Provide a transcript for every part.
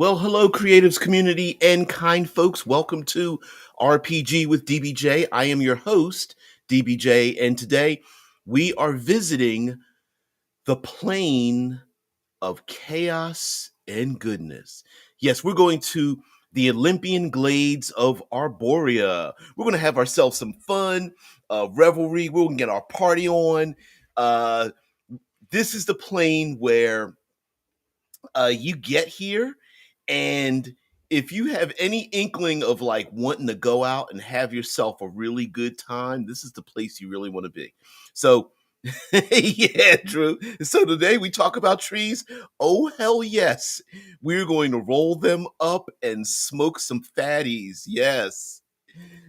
Well, hello, creatives community and kind folks. Welcome to RPG with DBJ. I am your host, DBJ, and today we are visiting the plane of chaos and goodness. Yes, we're going to the Olympian glades of Arborea. We're going to have ourselves some fun, revelry. We're going to get our party on. Uh, this is the plane where you get here, and if you have any inkling of like wanting to go out and have yourself a really good time, this is the place you really want to be. So yeah, Drew. So today we talk about trees. Oh hell yes. We're going to roll them up and smoke some fatties. Yes.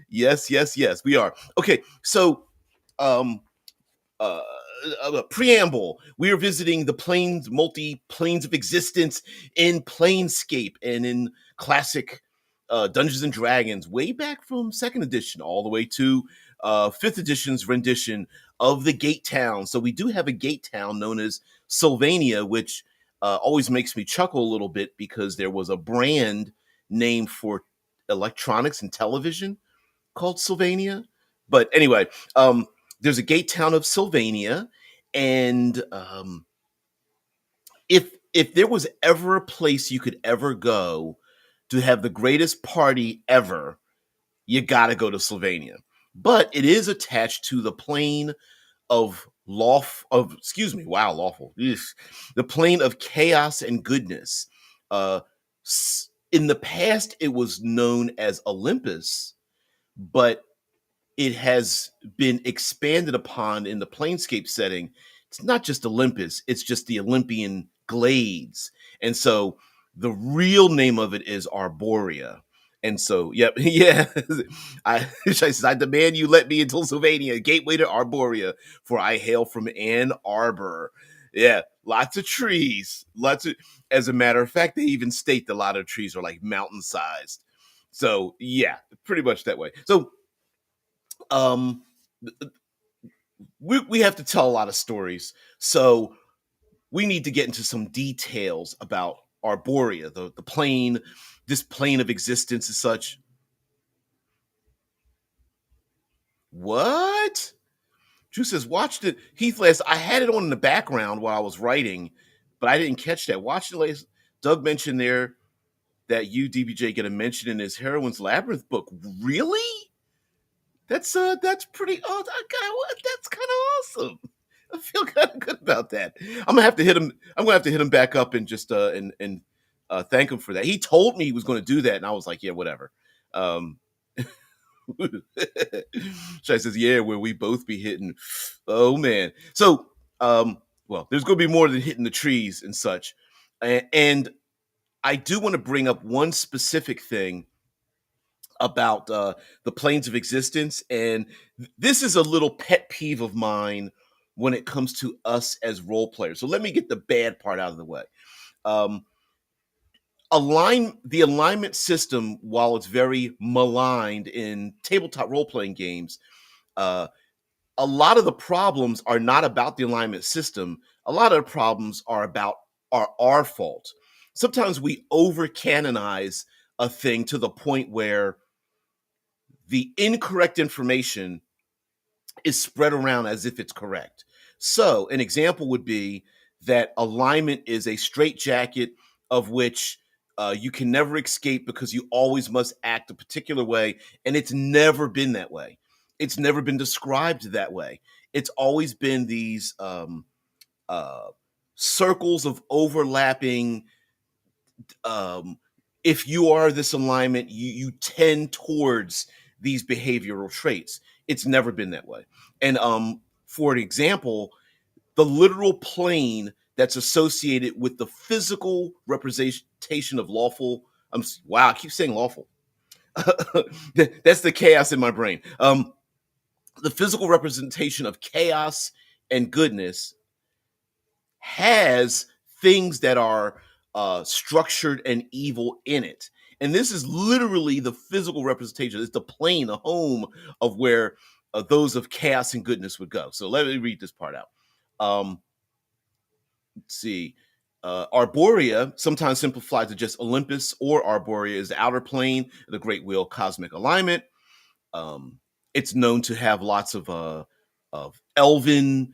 Yes, we are. Okay, so um uh, preamble. We are visiting the planes of existence in Planescape and in classic Dungeons and Dragons, way back from second edition all the way to fifth edition's rendition of the Gate Town. So we do have a Gate Town known as SYLVANIA, which always makes me chuckle a little bit because there was a brand name for electronics and television called SYLVANIA. But anyway, there's a Gate Town of SYLVANIA, and if there was ever a place you could ever go to have the greatest party ever, you got to go to SYLVANIA. But it is attached to the plane of lawful. The plane of chaos and goodness. Uh, in the past, it was known as Olympus, but it has been expanded upon in the Planescape setting. It's not just Olympus, it's just the Olympian glades. And so the real name of it is Arborea. And so, yep, yeah. She says, I demand you let me into Sylvania, gateway to Arborea, for I hail from Ann Arbor. Yeah, lots of trees. As a matter of fact, they even state that a lot of trees are like mountain sized. So, yeah, pretty much that way. So, um we have to tell a lot of stories, so we need to get into some details about Arborea, the plane, this plane of existence and such. What? Drew says, watched it. Heath last, I had it on in the background while I was writing, but I didn't catch that. Watched it last. Doug mentioned there that you, DBJ, get a mention in his Heroine's Labyrinth book. Really? That's pretty. Oh, that's kind of awesome. I feel kind of good about that. I'm gonna have to hit him. I'm gonna have to hit him back up and just and thank him for that. He told me he was going to do that, and I was like, yeah, whatever. Um, Shai says, yeah, where we both be hitting. Oh man. So well, there's going to be more than hitting the trees and such, and I do want to bring up one specific thing about the planes of existence, and this is a little pet peeve of mine when it comes to us as role players. So let me get the bad part out of the way. Um, the alignment system, while it's very maligned in tabletop role playing games, uh, a lot of the problems are not about the alignment system. A lot of the problems are our fault. Sometimes we over canonize a thing to the point where the incorrect information is spread around as if it's correct. So, an example would be that alignment is a straitjacket of which you can never escape because you always must act a particular way, and it's never been that way. It's never been described that way. It's always been these uh, circles of overlapping. Um, if you are this alignment, you tend towards these behavioral traits. It's never been that way. And for an example, the literal plane that's associated with the physical representation of lawful. Wow, I keep saying lawful. That's the chaos in my brain. The physical representation of chaos and goodness has things that are structured and evil in it. And this is literally the physical representation. It's the plane, the home of where those of chaos and goodness would go. So let me read this part out. Let's see. Arborea, sometimes simplified to just Olympus or Arborea, is the outer plane, the great wheel cosmic alignment. Um, it's known to have lots of elven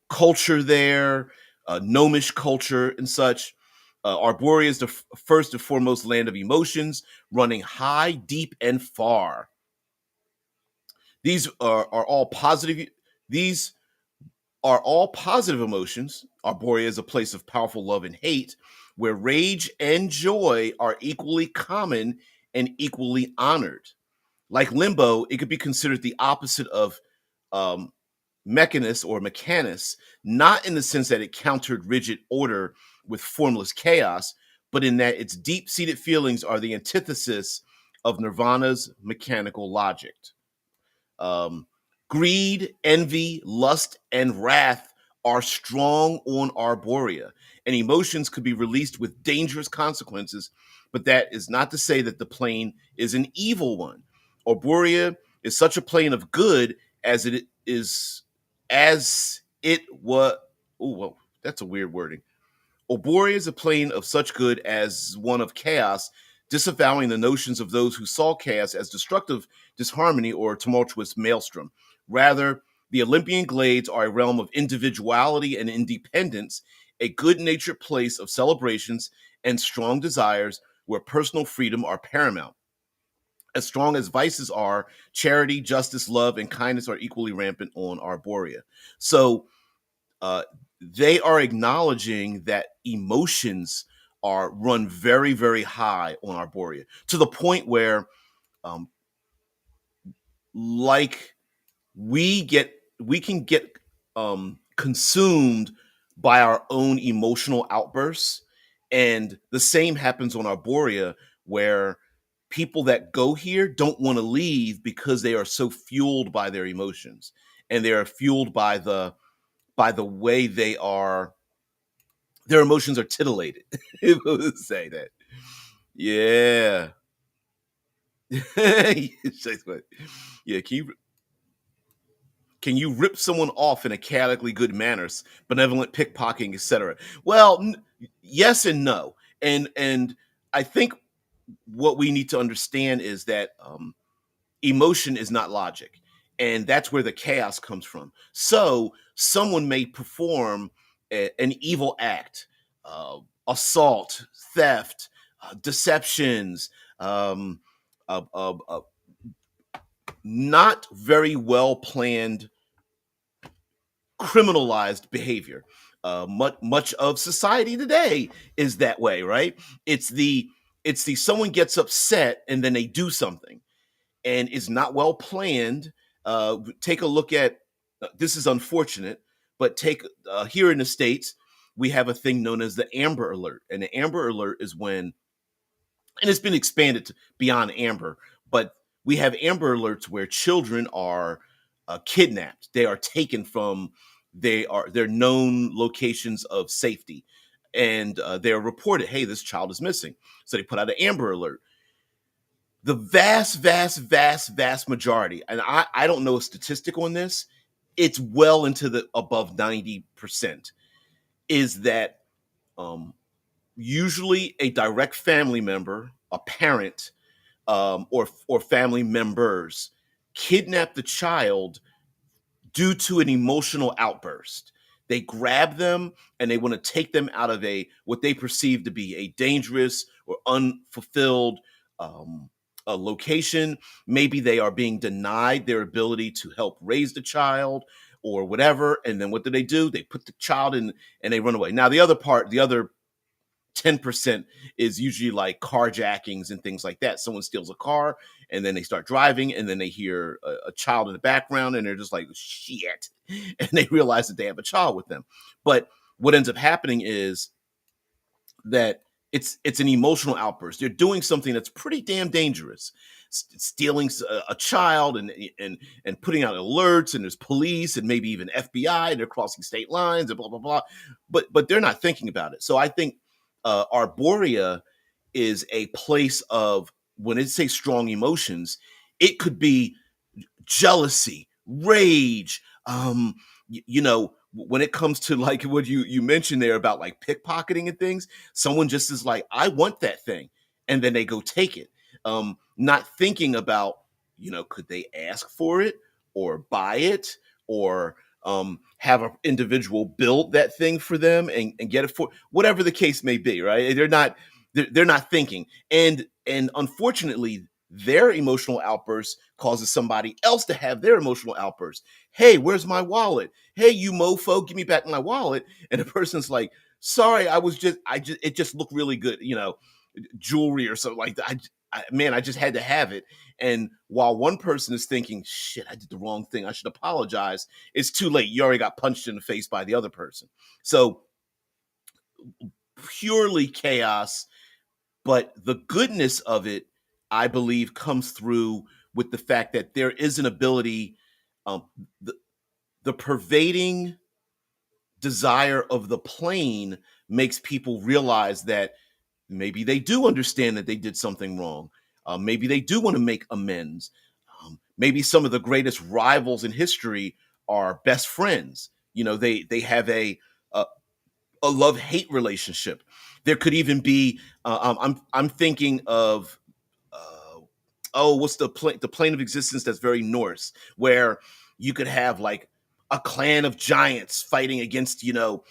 culture there, gnomish culture and such. Arborea is the first and foremost land of emotions, running high, deep, and far. These are all positive. These are all positive emotions. Arborea is a place of powerful love and hate, where rage and joy are equally common and equally honored. Like Limbo, it could be considered the opposite of um, Mechanus or Mechanus, not in the sense that it countered rigid order with formless chaos, but in that its deep-seated feelings are the antithesis of Nirvana's mechanical logic. Um, Greed, envy, lust, and wrath are strong on Arborea, and emotions could be released with dangerous consequences, but that is not to say that the plane is an evil one. Arborea is such a plane of good as it is, as it was. Oh, well, that's a weird wording. Arborea is a plane of such good as one of chaos, disavowing the notions of those who saw chaos as destructive disharmony or tumultuous maelstrom. Rather, the Olympian glades are a realm of individuality and independence, a good-natured place of celebrations and strong desires where personal freedom are paramount. As strong as vices are, charity, justice, love, and kindness are equally rampant on Arborea. So, uh, they are acknowledging that emotions are run very, very high on Arborea to the point where, um, like we can get consumed by our own emotional outbursts, and the same happens on Arborea, where people that go here don't want to leave because they are so fueled by their emotions, and they are fueled by the way they are their emotions are titillated. If I would say that. Yeah. Yeah, can you rip someone off in a chaotically good manner, benevolent pickpocketing, etc.? Well, yes and no. And I think what we need to understand is that emotion is not logic, and that's where the chaos comes from. So someone may perform an evil act, assault, theft, deceptions, um, not very well planned criminalized behavior. Much of society today is that way, right? It's the someone gets upset and then they do something, and is not well planned. Take a look at this is unfortunate, but take here in the States, we have a thing known as the Amber Alert, and the Amber Alert is when, and it's been expanded to beyond Amber, but we have Amber Alerts where children are kidnapped. They are taken from their known locations of safety, and they are reported, hey, this child is missing. So they put out an Amber Alert. The vast majority, and I don't know a statistic on this, it's well into the above 90%, is that um, usually a direct family member, a parent, or family members kidnap the child due to an emotional outburst. They grab them and they want to take them out of a what they perceive to be a dangerous or unfulfilled a location. Maybe they are being denied their ability to help raise the child or whatever. And then what do? They put the child in and they run away. Now, the other 10% is usually like carjackings and things like that. Someone steals a car and then they start driving and then they hear a child in the background and they're just like, shit. And they realize that they have a child with them. But what ends up happening is that it's an emotional outburst. They're doing something that's pretty damn dangerous, stealing a child and putting out alerts. And there's police and maybe even FBI. And they're crossing state lines and blah blah blah. But they're not thinking about it. So I think Arborea is a place of when it say strong emotions, it could be jealousy, rage, when it comes to like what you mentioned there about like pickpocketing and things, someone just is like, I want that thing, and then they go take it, not thinking about, could they ask for it or buy it, or have an individual build that thing for them and get it for whatever the case may be, right? They're not thinking, and unfortunately their emotional outburst causes somebody else to have their emotional outburst. Hey, where's my wallet? Hey, you mofo, give me back my wallet. And the person's like, sorry, it just looked really good, jewelry or something like that. Man, I just had to have it. And while one person is thinking, shit, I did the wrong thing, I should apologize, it's too late. You already got punched in the face by the other person. So purely chaos. But the goodness of it, I believe, comes through with the fact that there is an ability, um, the, the pervading desire of the plane makes people realize that maybe they do understand that they did something wrong. Maybe they do want to make amends. Maybe some of the greatest rivals in history are best friends. They have a love hate relationship. There could even be. I'm thinking of. What's the plane of existence that's very Norse, where you could have like a clan of giants fighting against the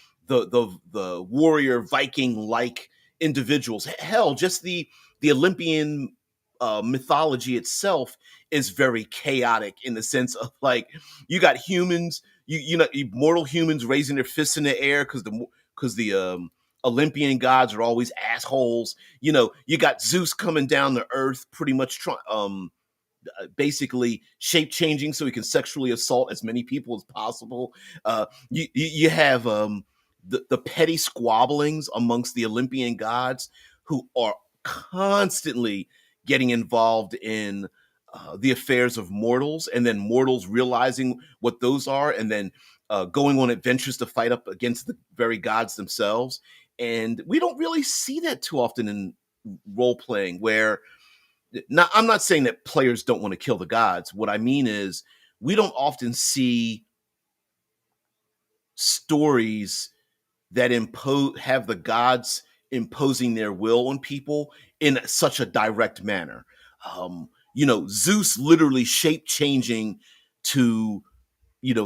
warrior Viking like individuals. Hell, just the Olympian mythology itself is very chaotic in the sense of like you got humans, mortal humans raising their fists in the air because the Olympian gods are always assholes. You got Zeus coming down to earth, pretty much basically shape changing so he can sexually assault as many people as possible. You have the petty squabblings amongst the Olympian gods who are constantly getting involved in the affairs of mortals, and then mortals realizing what those are, and then going on adventures to fight up against the very gods themselves. And we don't really see that too often in role playing, where now, I'm not saying that players don't want to kill the gods. What I mean is we don't often see stories that have the gods imposing their will on people in such a direct manner. Zeus literally shape changing to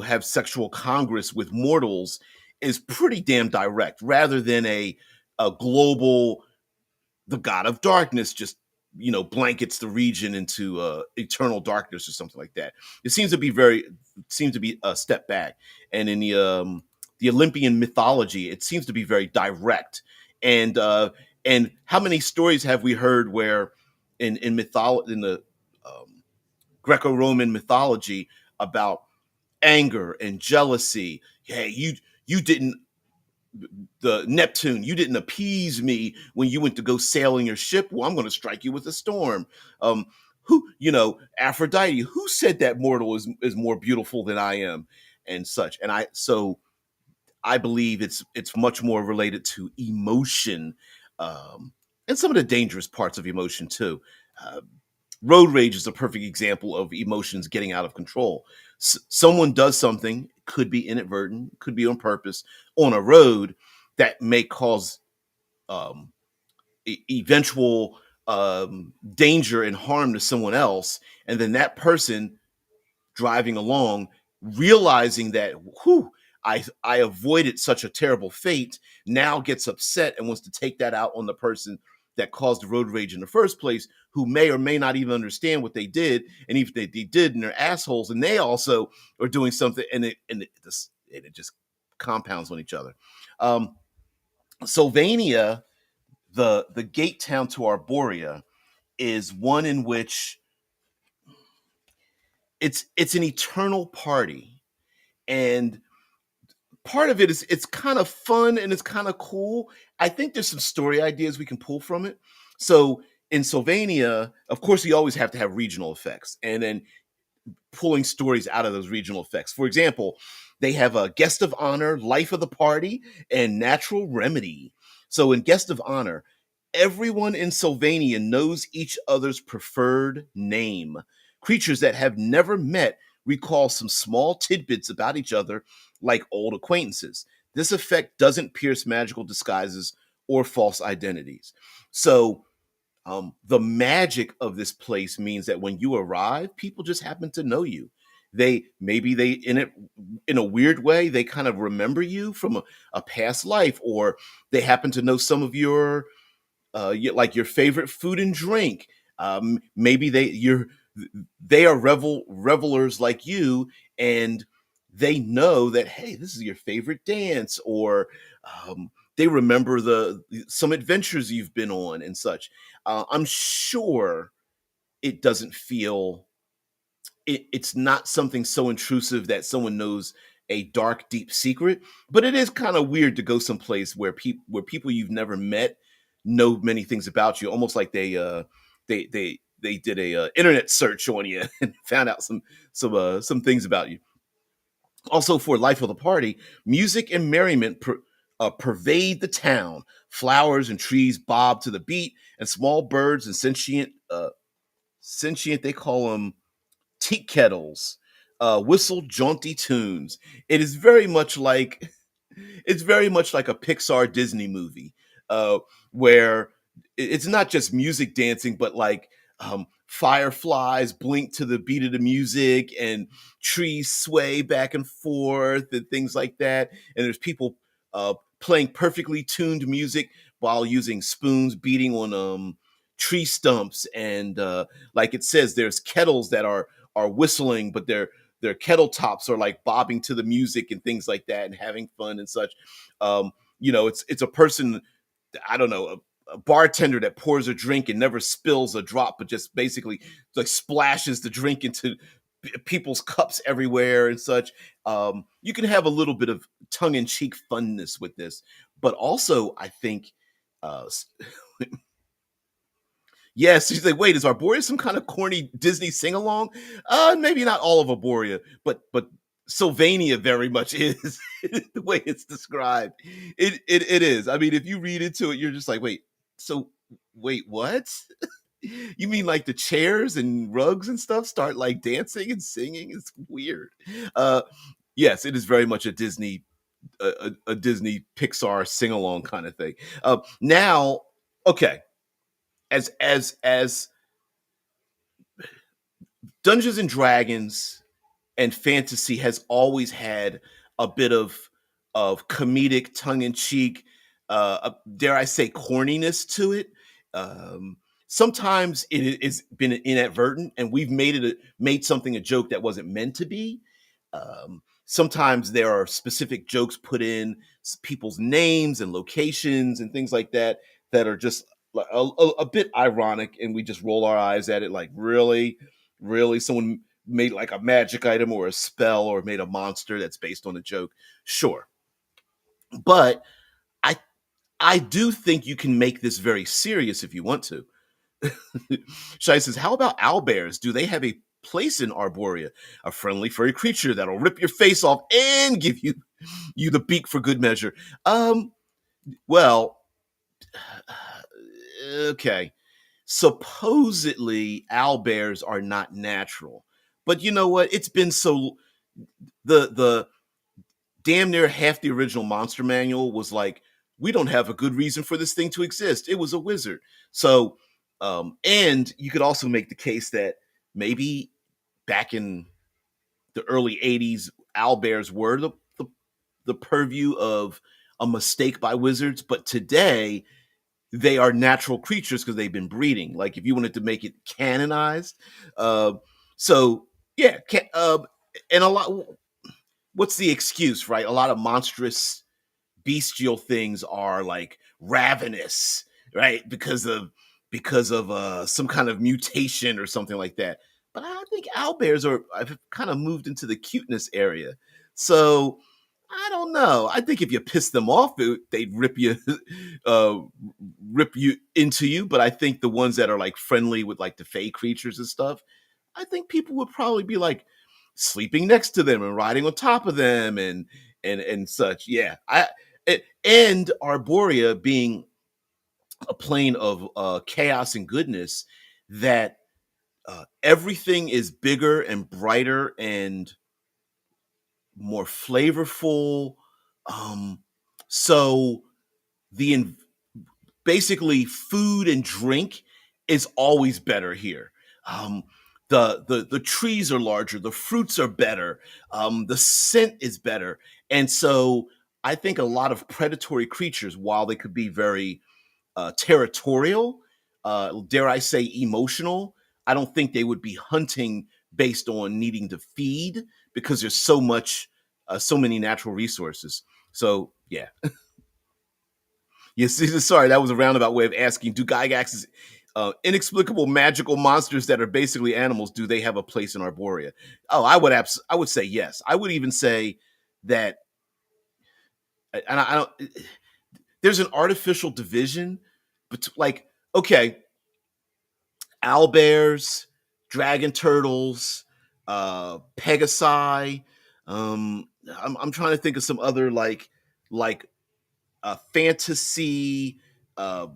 have sexual congress with mortals is pretty damn direct, rather than a global, the god of darkness just blankets the region into eternal darkness or something like that. It seems to be a step back. And in the Olympian mythology, it seems to be very direct. And how many stories have we heard where in the um, Greco-Roman mythology about anger and jealousy? Hey, you didn't the Neptune, you didn't appease me when you went to go sail in your ship. Well, I'm going to strike you with a storm. Aphrodite, who said that mortal is more beautiful than I am, and such. And I believe it's much more related to emotion, and some of the dangerous parts of emotion too. Uh, Road rage is a perfect example of emotions getting out of control. Someone does something, could be inadvertent, could be on purpose, on a road that may cause um, eventual danger and harm to someone else, and then that person driving along, realizing that, whew, I avoided such a terrible fate, now gets upset and wants to take that out on the person that caused the road rage in the first place, who may or may not even understand what they did, and even if they did, and they're assholes, and they also are doing something, and it just compounds on each other. Um, Sylvania, the gate town to Arborea, is one in which it's an eternal party, and part of it is it's kind of fun and it's kind of cool. I think there's some story ideas we can pull from it. So in Sylvania, of course, you always have to have regional effects, and then pulling stories out of those regional effects. For example, they have a guest of honor, life of the party, and natural remedy. So in guest of honor, everyone in Sylvania knows each other's preferred name. Creatures that have never met recall some small tidbits about each other like old acquaintances. This effect doesn't pierce magical disguises or false identities. So, the magic of this place means that when you arrive, people just happen to know you. They in a weird way, they kind of remember you from a past life, or they happen to know some of like your favorite food and drink. Maybe they are revelers like you, and they know that, hey, this is your favorite dance, or they remember some adventures you've been on and such. I'm sure it doesn't feel it's not something so intrusive that someone knows a dark, deep secret. But it is kind of weird to go someplace where people you've never met know many things about you, almost like they did a internet search on you and found out some things about you. Also, for life of the party, music and merriment pervade the town. Flowers and trees bob to the beat, and small birds and sentient, they call them tea kettles, whistle jaunty tunes. It is very much like it's very much like a Pixar Disney movie, where it's not just music dancing, but like fireflies blink to the beat of the music, and trees sway back and forth, and things like that. And there's people playing perfectly tuned music while using spoons, beating on tree stumps, and like it says, there's kettles that are whistling, but their kettle tops are like bobbing to the music and things like that, and having fun and such. It's a person, I don't know, a bartender that pours a drink and never spills a drop, but just basically like splashes the drink into people's cups everywhere and such. You can have a little bit of tongue-in-cheek funness with this, but also I think yes, she's like, wait, is Arborea some kind of corny Disney sing along? Maybe not all of Arborea, but Sylvania very much is the way it's described. It is. I mean, if you read into it, you're just like, so wait, what? You mean like the chairs and rugs and stuff start like dancing and singing? It's weird. Uh, yes, it is very much a Disney Pixar sing along kind of thing. Now, okay, as Dungeons and Dragons and fantasy has always had a bit of comedic, tongue in cheek, dare I say, corniness to it. Um, Sometimes has been inadvertent, and we've made something a joke that wasn't meant to be. Sometimes there are specific jokes put in people's names and locations and things like that that are just a bit ironic, and we just roll our eyes at it like, really, someone made like a magic item or a spell or made a monster that's based on a joke. Sure. But I I do think you can make this very serious if you want to. Shai says, how about owlbears? Do they have a place in Arborea? A friendly furry creature that'll rip your face off and give you the beak for good measure. Well, okay. Supposedly owlbears are not natural. But you know what? It's been so the damn near half the original monster manual was like, we don't have a good reason for this thing to exist. It was a wizard. So, and you could also make the case that maybe back in the early 80s, owlbears were the purview of a mistake by wizards, but today they are natural creatures because they've been breeding. Like if you wanted to make it canonized, uh, so yeah, and a lot. What's the excuse, right? A lot of monstrous bestial things are like ravenous, right? Because of some kind of mutation or something like that. But I think owlbears I've kind of moved into the cuteness area. So I don't know. I think if you piss them off, they'd uh, rip you into you. But I think the ones that are like friendly with like the fey creatures and stuff, I think people would probably be like sleeping next to them and riding on top of them and such. Yeah, and Arborea being a plane of chaos and goodness that Everything is bigger and brighter and more flavorful. Um, so the basically food and drink is always better here. Um, the trees are larger, the fruits are better, the scent is better, and so I think a lot of predatory creatures, while they could be very territorial, dare I say emotional, I don't think they would be hunting based on needing to feed because there's so many natural resources. So yeah, yes. Sorry, that was a roundabout way of asking: do Gygax's inexplicable magical monsters that are basically animals, do they have a place in Arborea? Oh, I would say yes. I would even say that, and I don't. There's an artificial division, but like, okay, owlbears, dragon turtles, pegasi. I'm trying to think of some other like fantasy uh,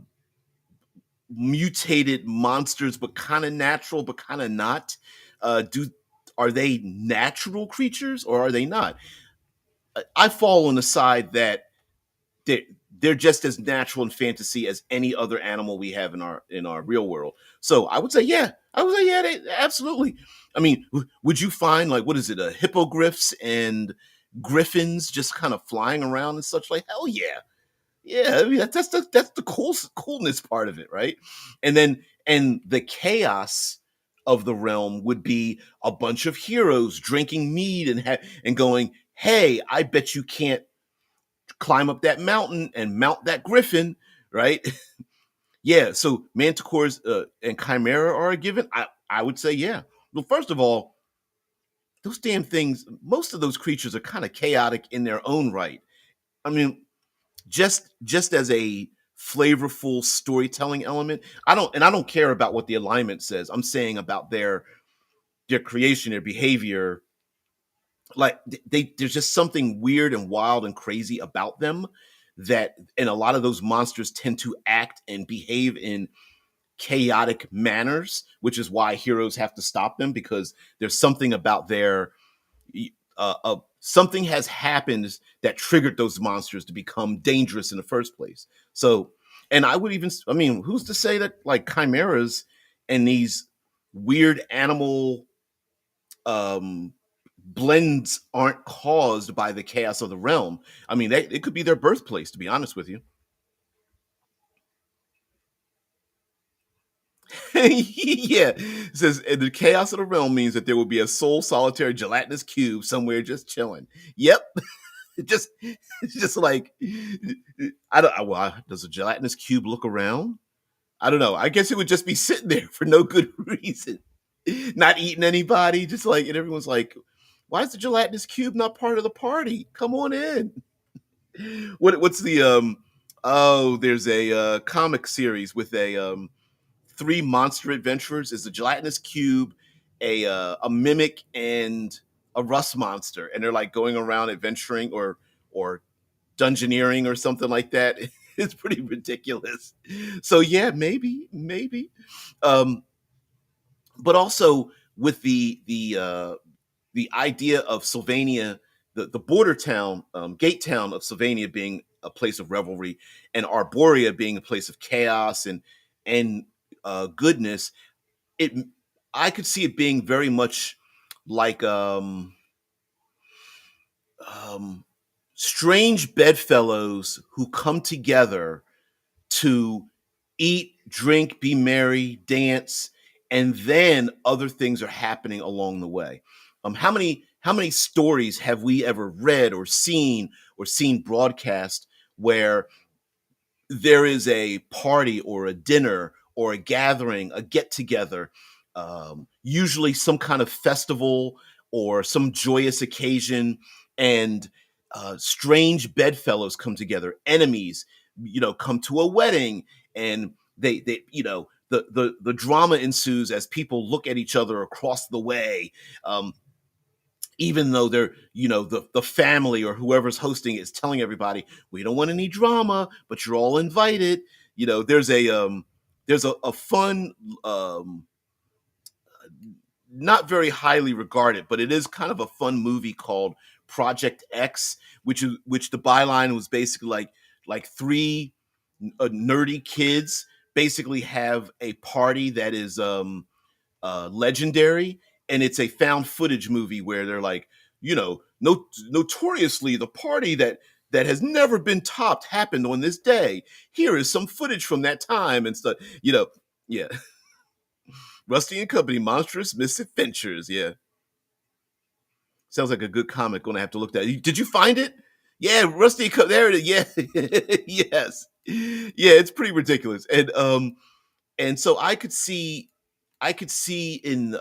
mutated monsters, but kind of natural, but kind of not. Do Are they natural creatures or are they not? I fall on the side that they're, they're just as natural in fantasy as any other animal we have in our real world. So I would say, yeah, they, absolutely. I mean, would you find like what is it, hippogriffs and griffins just kind of flying around and such? Like hell yeah, yeah. I mean, that's the coolness part of it, right? And the chaos of the realm would be a bunch of heroes drinking mead and going, hey, I bet you can't climb up that mountain and mount that griffin, right? Yeah, so manticores and chimera are a given. I would say yeah. Well, first of all, those damn things, most of those creatures are kind of chaotic in their own right. I mean, just as a flavorful storytelling element, I don't care about what the alignment says. I'm saying about their creation, their behavior. Like there's just something weird and wild and crazy about them, that and a lot of those monsters tend to act and behave in chaotic manners, which is why heroes have to stop them, because there's something about their something has happened that triggered those monsters to become dangerous in the first place. So, and I would even, I mean, who's to say that like chimeras and these weird animal um blends aren't caused by the chaos of the realm? I mean, it could be their birthplace, to be honest with you. Yeah, it says "And the chaos of the realm means that there will be a sole solitary gelatinous cube somewhere just chilling." Yep, it just it's just like I don't. Well, does a gelatinous cube look around? I don't know. I guess it would just be sitting there for no good reason, not eating anybody. Just like, and everyone's like, "Why is the gelatinous cube not part of the party? Come on in." What's the Oh, there's a comic series with a three monster adventurers. Is a gelatinous cube, a mimic, and a rust monster, and they're like going around adventuring or dungeoneering or something like that. It's pretty ridiculous. So yeah, maybe. Um, but also with the idea of Sylvania, the border town, gate town of Sylvania being a place of revelry, and Arborea being a place of chaos and goodness. It I could see it being very much like um, strange bedfellows who come together to eat, drink, be merry, dance, and then other things are happening along the way. How many stories have we ever read or seen broadcast where there is a party or a dinner or a gathering, a get together, usually some kind of festival or some joyous occasion, and strange bedfellows come together, enemies, come to a wedding, and they the drama ensues as people look at each other across the way. Even though they're the family or whoever's hosting it is telling everybody, we don't want any drama, but you're all invited. There's a fun not very highly regarded, but it is kind of a fun movie called Project X, which the byline was basically like three nerdy kids basically have a party that is legendary, and it's a found footage movie where they're like, notoriously the party that has never been topped happened on this day. Here is some footage from that time and stuff. Yeah. Rusty and Company, Monstrous Misadventures. Yeah, sounds like a good comic. Gonna have to look that. Did you find it? Yeah, Rusty. There it is. Yeah, yes, yeah. It's pretty ridiculous, and so I could see in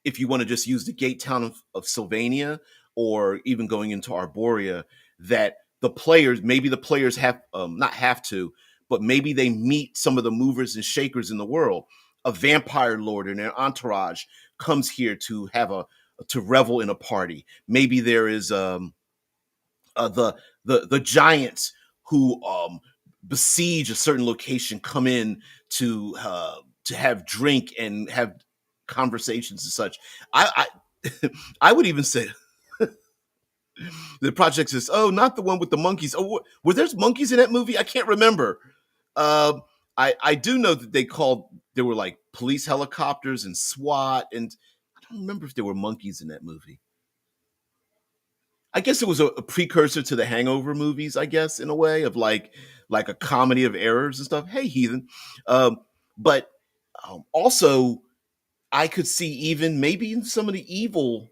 if you want to just use the gate town of Sylvania, or even going into Arborea, that maybe the players have not have to, but maybe they meet some of the movers and shakers in the world. A vampire lord and their entourage comes here to revel in a party. Maybe there is the giants who besiege a certain location come in to have drink and have conversations and such. I I would even say the project is, oh, not the one with the monkeys. Oh, were there monkeys in that movie? I can't remember. Um, I do know that there were like police helicopters and SWAT, and I don't remember if there were monkeys in that movie. I guess it was a precursor to the Hangover movies, I guess, in a way of like a comedy of errors and stuff. Hey, heathen. Um, but also, I could see even maybe in some of the evil,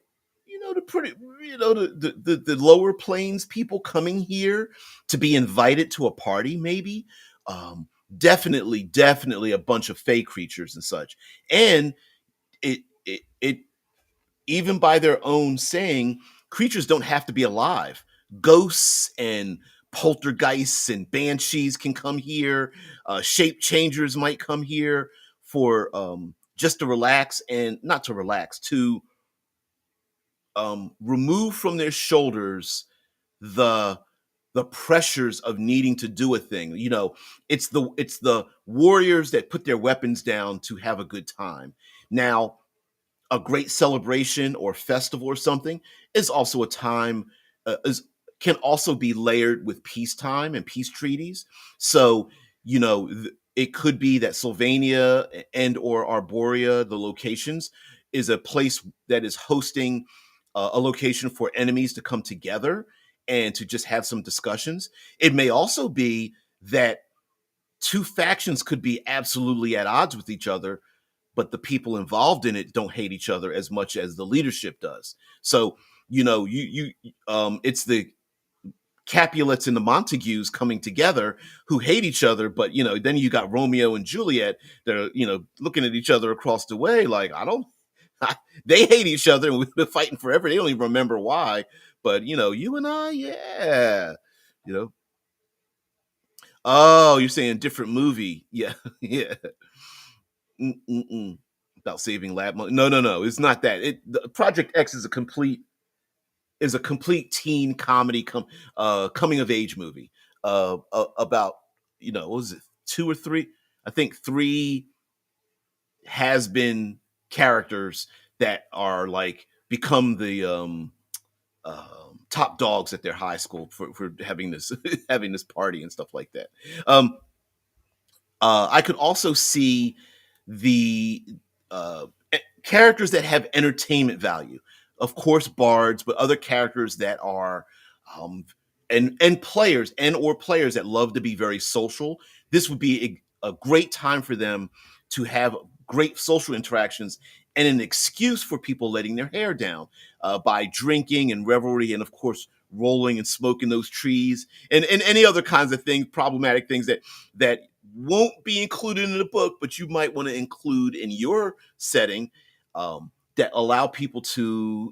the pretty, the lower planes people coming here to be invited to a party, maybe. Um, definitely a bunch of fey creatures and such, and it even by their own saying, creatures don't have to be alive. Ghosts and poltergeists and banshees can come here. Shape changers might come here for just to relax, and not to relax, to remove from their shoulders the the pressures of needing to do a thing. It's the warriors that put their weapons down to have a good time. Now, a great celebration or festival or something is also a time is can also be layered with peacetime and peace treaties. So, it could be that Sylvania and or Arborea, the locations, is a place that is hosting a location for enemies to come together and to just have some discussions. It may also be that two factions could be absolutely at odds with each other, but the people involved in it don't hate each other as much as the leadership does. So, it's the Capulets and the Montagues coming together who hate each other, but then you got Romeo and Juliet that are, looking at each other across the way like, I don't they hate each other and we've been fighting forever. They don't even remember why. But you and I, yeah. You know. Oh, you're saying different movie. Yeah, yeah. Mm-mm-mm. About saving lab money. No, no, no. It's not that. Project X is a complete teen comedy, coming of age movie. About what was it, two or three? I think three has been characters that are like become the top dogs at their high school for having this having this party and stuff like that. Um, I could also see the characters that have entertainment value. Of course, bards, but other characters that are um, and players and or players that love to be very social. This would be a great time for them to have great social interactions and an excuse for people letting their hair down by drinking and revelry, and of course rolling and smoking those trees, and any other kinds of things, problematic things that won't be included in the book, but you might want to include in your setting, that allow people to,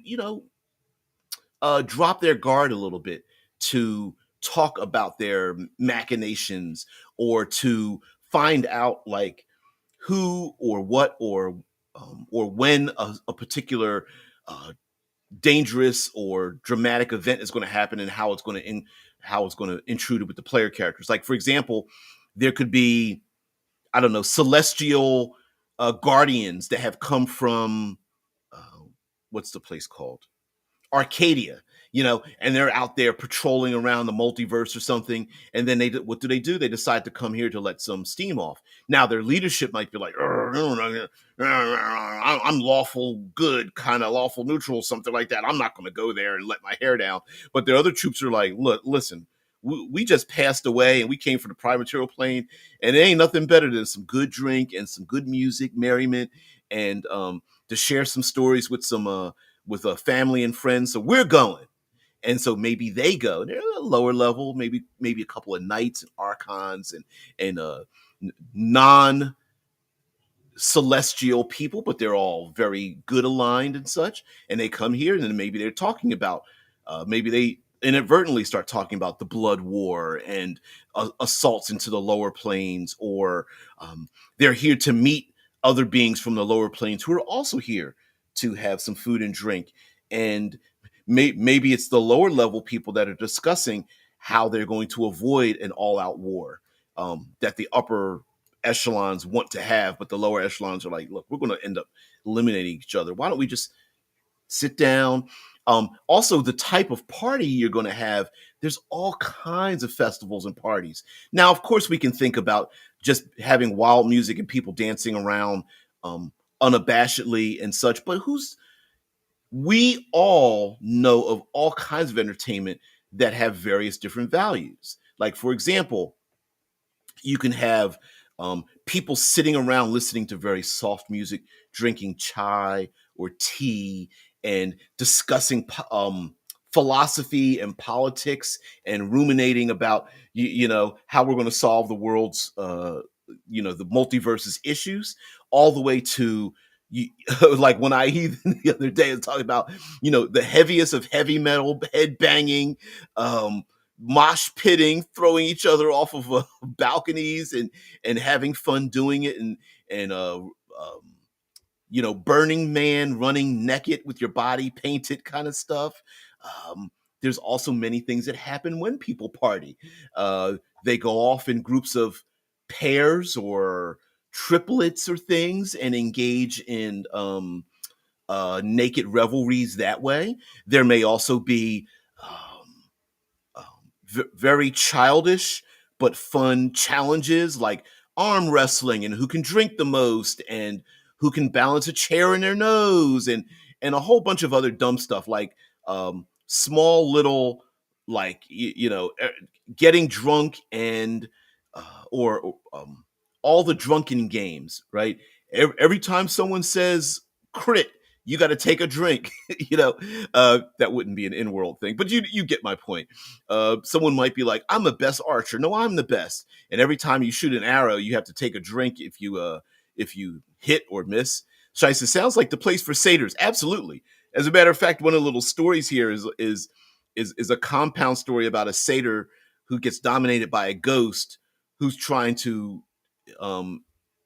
drop their guard a little bit, to talk about their machinations, or to find out like who or what or when a particular uh, dangerous or dramatic event is going to happen, and how it's going to intrude with the player characters. Like, for example, there could be, I don't know, celestial guardians that have come from. what's the place called? Arcadia, and they're out there patrolling around the multiverse or something. And then what do? They decide to come here to let some steam off. Now their leadership might be like, I'm lawful good, kind of lawful neutral, something like that. I'm not going to go there and let my hair down. But the other troops are like, look, listen, we just passed away and we came from the prime material plane, and it ain't nothing better than some good drink and some good music, merriment, and to share some stories with a family and friends. So we're going. And so maybe they go. They're a lower level, maybe a couple of knights and archons and non celestial people, but they're all very good aligned and such. And they come here, and then maybe they're talking about, maybe they inadvertently start talking about the blood war and assaults into the lower planes, or they're here to meet other beings from the lower planes who are also here to have some food and drink. And maybe it's the lower level people that are discussing how they're going to avoid an all-out war that the upper echelons want to have, but the lower echelons are like, look, we're going to end up eliminating each other. Why don't we just sit down? Also, the type of party you're going to have, there's all kinds of festivals and parties. Now, of course, we can think about just having wild music and people dancing around unabashedly and such, but we all know of all kinds of entertainment that have various different values. Like, for example, you can have people sitting around listening to very soft music, drinking chai or tea, and discussing philosophy and politics, and ruminating about how we're going to solve the world's the multiverse's issues, all the way to like when I heathen the other day was talking about the heaviest of heavy metal, head banging, mosh pitting, throwing each other off of balconies and having fun doing it, and Burning Man, running naked with your body painted kind of stuff. There's also many things that happen when people party. They go off in groups of pairs or triplets or things and engage in naked revelries that way. There may also be very childish but fun challenges like arm wrestling and who can drink the most and who can balance a chair in their nose and a whole bunch of other dumb stuff like small little like getting drunk and or all the drunken games, right? Every time someone says crit, you got to take a drink. That wouldn't be an in-world thing, but you get my point. Someone might be like, I'm the best archer. No, I'm the best. And every time you shoot an arrow, you have to take a drink if you hit or miss. Scheisse, sounds like the place for satyrs. Absolutely. As a matter of fact, one of the little stories here is a compound story about a satyr who gets dominated by a ghost who's trying to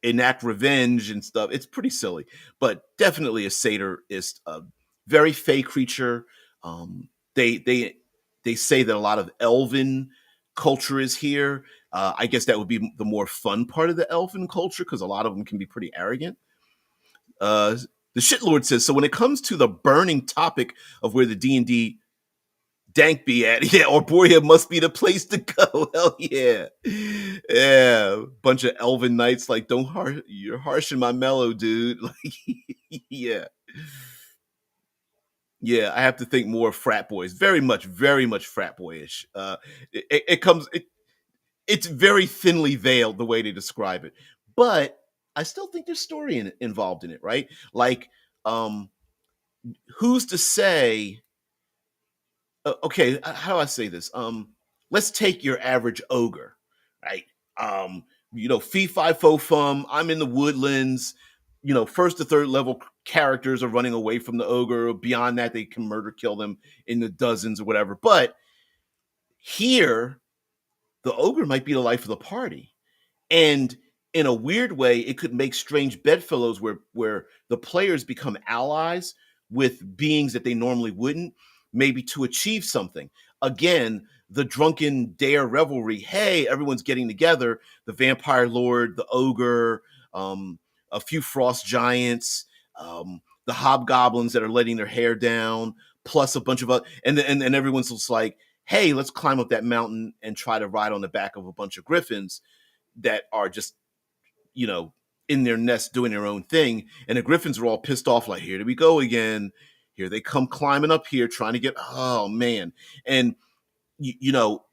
enact revenge and stuff. It's pretty silly, but definitely a satyr-ist, a very fey creature. They say that a lot of elven culture is here. I guess that would be the more fun part of the elven culture because a lot of them can be pretty arrogant. The shitlord says, so when it comes to the burning topic of where the D&D dank be at, yeah, Arborea must be the place to go. Hell yeah. Yeah. Bunch of elven knights like, you're harshing my mellow, dude. Like, yeah. Yeah, I have to think more frat boys. Very much frat boyish. It's very thinly veiled the way they describe it. But I still think there's story involved in it, right? Like, who's to say okay, how do I say this? Let's take your average ogre, right? Fee fi fo fum. I'm in the woodlands. First to third level characters are running away from the ogre. Beyond that, they can murder kill them in the dozens or whatever. But here, the ogre might be the life of the party. And in a weird way, it could make strange bedfellows where the players become allies with beings that they normally wouldn't, maybe to achieve something. Again, the drunken dare revelry. Hey, everyone's getting together. The vampire lord, the ogre, a few frost giants, the hobgoblins that are letting their hair down, plus a bunch of other, and everyone's just like, hey, let's climb up that mountain and try to ride on the back of a bunch of griffins that are just, you know, in their nest doing their own thing. And the griffins are all pissed off, like, here we go again. Here they come climbing up here trying to get, oh man. And, you know,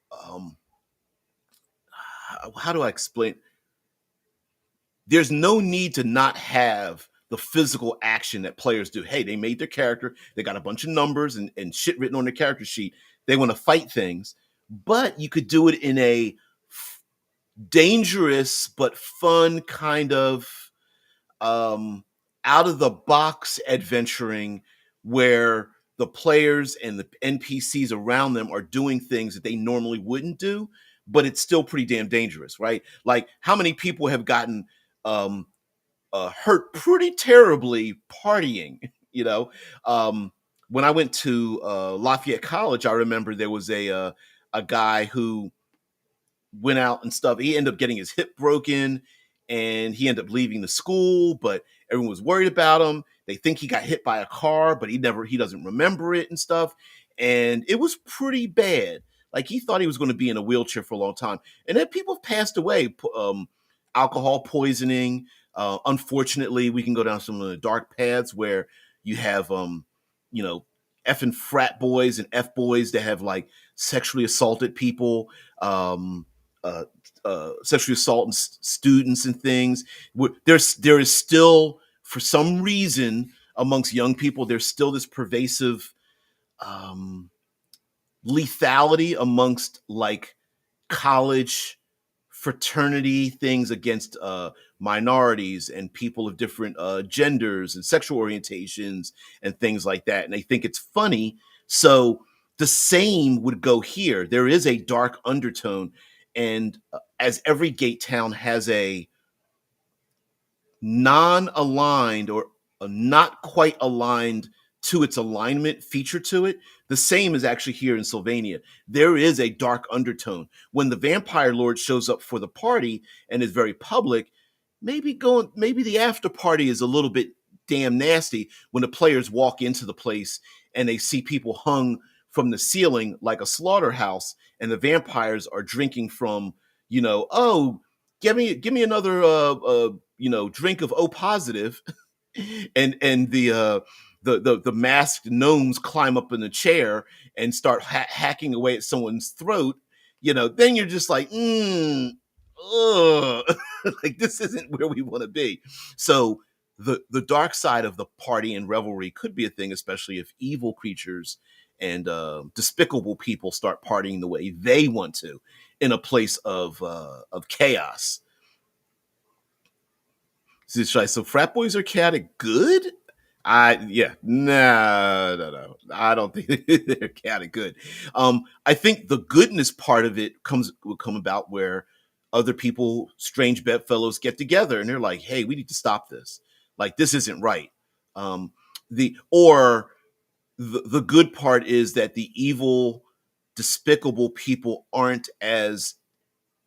how do I explain? There's no need to not have the physical action that players do. Hey, they made their character, they got a bunch of numbers and shit written on their character sheet. They want to fight things, but you could do it in a dangerous but fun kind of out of the box adventuring where the players and the NPCs around them are doing things that they normally wouldn't do, but it's still pretty damn dangerous, right? Like, how many people have gotten um, hurt pretty terribly partying? You know, when I went to Lafayette College, I remember there was a guy who went out and stuff. He ended up getting his hip broken and he ended up leaving the school, but everyone was worried about him. They think he got hit by a car, but he doesn't remember it and stuff. And it was pretty bad. Like, he thought he was going to be in a wheelchair for a long time. And then people have passed away, alcohol poisoning. Unfortunately, we can go down some of the dark paths where you have, you know, effing frat boys and F boys that have like sexually assaulted people. Sexually assaulting students and things. There is still, for some reason, amongst young people, there's still this pervasive lethality amongst like college fraternity things against minorities and people of different genders and sexual orientations and things like that. And they think it's funny. So the same would go here. There is a dark undertone. And as every gate town has a non-aligned or a not quite aligned to its alignment feature to it, the same is actually here in Sylvania. There is a dark undertone. When the vampire lord shows up for the party and is very public, maybe the after party is a little bit damn nasty when the players walk into the place and they see people hung from the ceiling like a slaughterhouse, and the vampires are drinking from, you know, oh, give me another you know, drink of O positive, and the masked gnomes climb up in the chair and start hacking away at someone's throat. You know, then you're just like, ugh. Like, this isn't where we want to be. So the dark side of the party and revelry could be a thing, especially if evil creatures and despicable people start partying the way they want to in a place of chaos. So frat boys are chaotic good? No. I don't think they're chaotic good. I think the goodness part of it will come about where other people, strange bedfellows, get together and they're like, "Hey, we need to stop this. Like, this isn't right." Um, the good part is that the evil, despicable people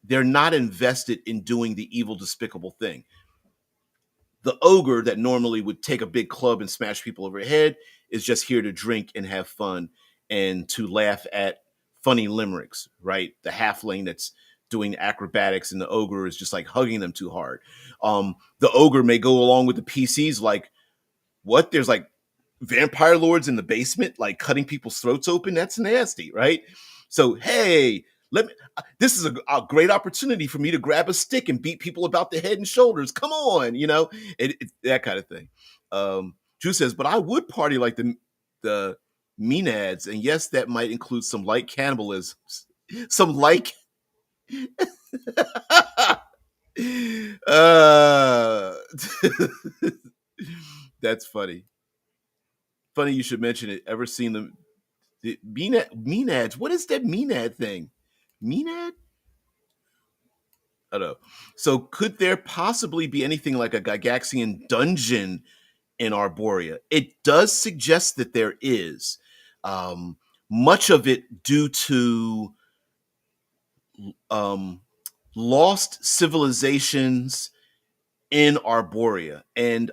they're not invested in doing the evil, despicable thing. The ogre that normally would take a big club and smash people over the head is just here to drink and have fun and to laugh at funny limericks, right? The halfling that's doing acrobatics and the ogre is just like hugging them too hard. The ogre may go along with the PCs like, what? There's like vampire lords in the basement, like cutting people's throats open. That's nasty, right? So, hey, this is a great opportunity for me to grab a stick and beat people about the head and shoulders. Come on, you know, that kind of thing. Drew says, but I would party like the Menads, and yes, that might include some light cannibalism, some like. uh, that's funny. Funny you should mention it. Ever seen the Menads? What is that Menad thing? Menad? I don't know. So could there possibly be anything like a Gygaxian dungeon in Arborea? It does suggest that there is. Much of it due to um, lost civilizations in Arborea. And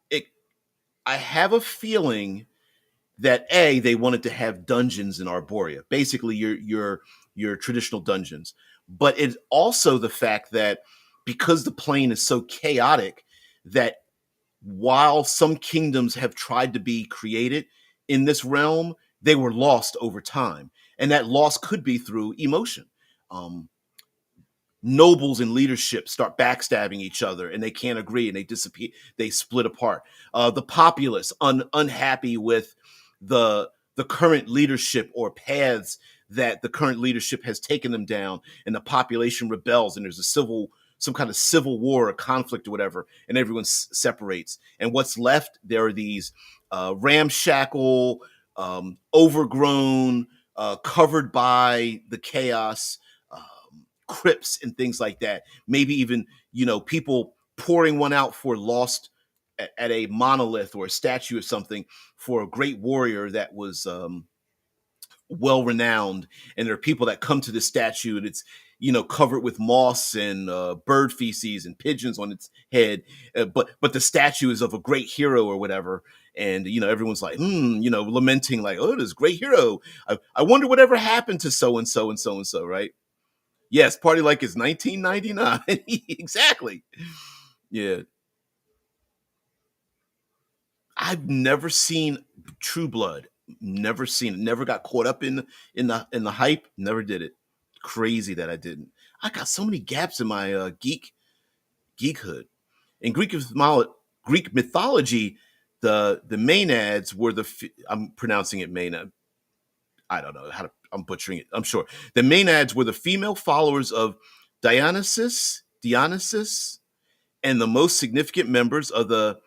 it I have a feeling that they wanted to have dungeons in Arborea, basically your traditional dungeons. But it's also the fact that because the plane is so chaotic, that while some kingdoms have tried to be created in this realm, they were lost over time, and that loss could be through emotion. Um, Nobles and leadership start backstabbing each other and they can't agree and they disappear, they split apart. The populace unhappy with the current leadership or paths that the current leadership has taken them down, and the population rebels and there's some kind of civil war or conflict or whatever, and everyone separates, and what's left, there are these ramshackle, overgrown, covered by the chaos, crypts and things like that. Maybe even, people pouring one out for lost at a monolith or a statue or something for a great warrior that was well renowned. And there are people that come to the statue and it's, covered with moss and bird feces and pigeons on its head. But the statue is of a great hero or whatever. And, everyone's like, lamenting like, oh, this great hero. I wonder whatever happened to so and so and so and so, right? Yes, party like it's 1999. Exactly. Yeah. I've never seen True Blood. Never seen it. Never got caught up in the hype. Never did it. Crazy that I didn't. I got so many gaps in my geekhood. In Greek mythology, the Maenads were I'm pronouncing it Maenad. I don't know how to. I'm butchering it. I'm sure the Maenads were the female followers of Dionysus, and the most significant members of the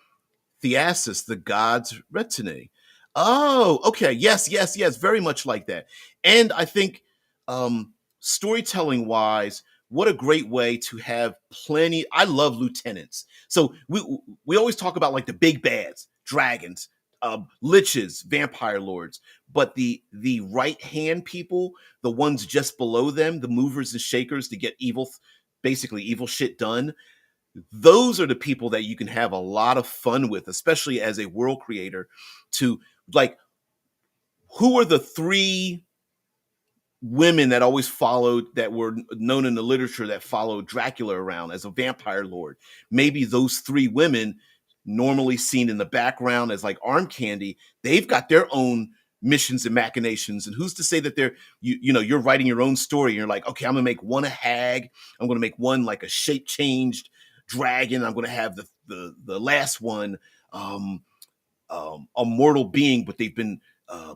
Theasis, the gods' retinue. Oh, okay. Yes, yes, yes. Very much like that. And I think, storytelling wise, what a great way to have plenty. I love lieutenants. So we always talk about like the big bads, dragons, liches, vampire lords, but the right hand people, the ones just below them, the movers and shakers to get basically evil shit done, those are the people that you can have a lot of fun with, especially as a world creator. To like, who are the three women that always followed, that were known in the literature, that followed Dracula around as a vampire lord? Maybe those three women, normally seen in the background as like arm candy, they've got their own missions and machinations. And who's to say that you're writing your own story and you're like, okay, I'm gonna make one a hag, I'm gonna make one like a shape changed dragon, I'm gonna have the last one a mortal being, but they've been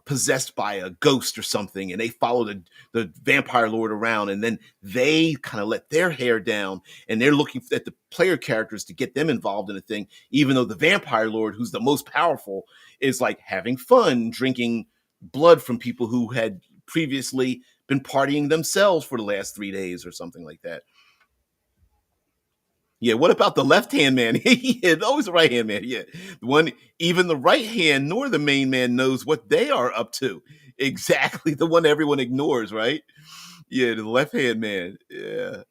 possessed by a ghost or something, and they follow the vampire lord around, and then they kind of let their hair down, and they're looking at the player characters to get them involved in a thing, even though the vampire lord, who's the most powerful, is like having fun drinking blood from people who had previously been partying themselves for the last 3 days or something like that. Yeah, what about the left hand man? Yeah, always the right hand man. Yeah, the one, even the right hand nor the main man knows what they are up to. Exactly, the one everyone ignores, right? Yeah, the left hand man. Yeah,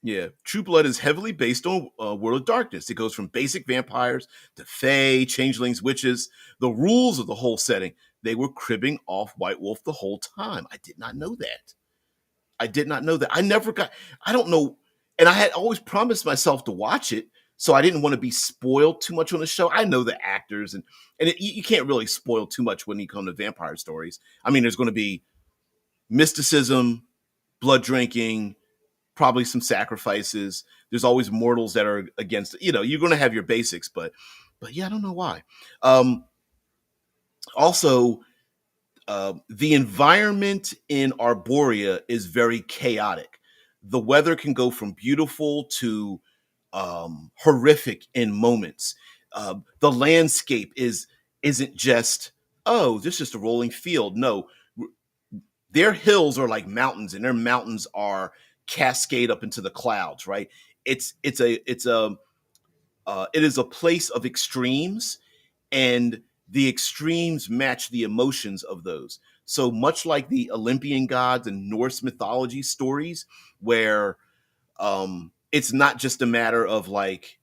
yeah. True Blood is heavily based on World of Darkness. It goes from basic vampires to fae, changelings, witches. The rules of the whole setting, they were cribbing off White Wolf the whole time. I did not know that. I did not know that. I never got, I don't know. And I had always promised myself to watch it. So I didn't want to be spoiled too much on the show. I know the actors, and you can't really spoil too much when you come to vampire stories. I mean, there's going to be mysticism, blood drinking, probably some sacrifices. There's always mortals that are against, you're going to have your basics, but yeah, I don't know why. Also, the environment in Arborea is very chaotic. The weather can go from beautiful to horrific in moments. The landscape isn't just, oh, this is just a rolling field. No, their hills are like mountains, and their mountains are cascade up into the clouds. Right? It is a place of extremes, and the extremes match the emotions of those. So much like the Olympian gods and Norse mythology stories, where it's not just a matter of like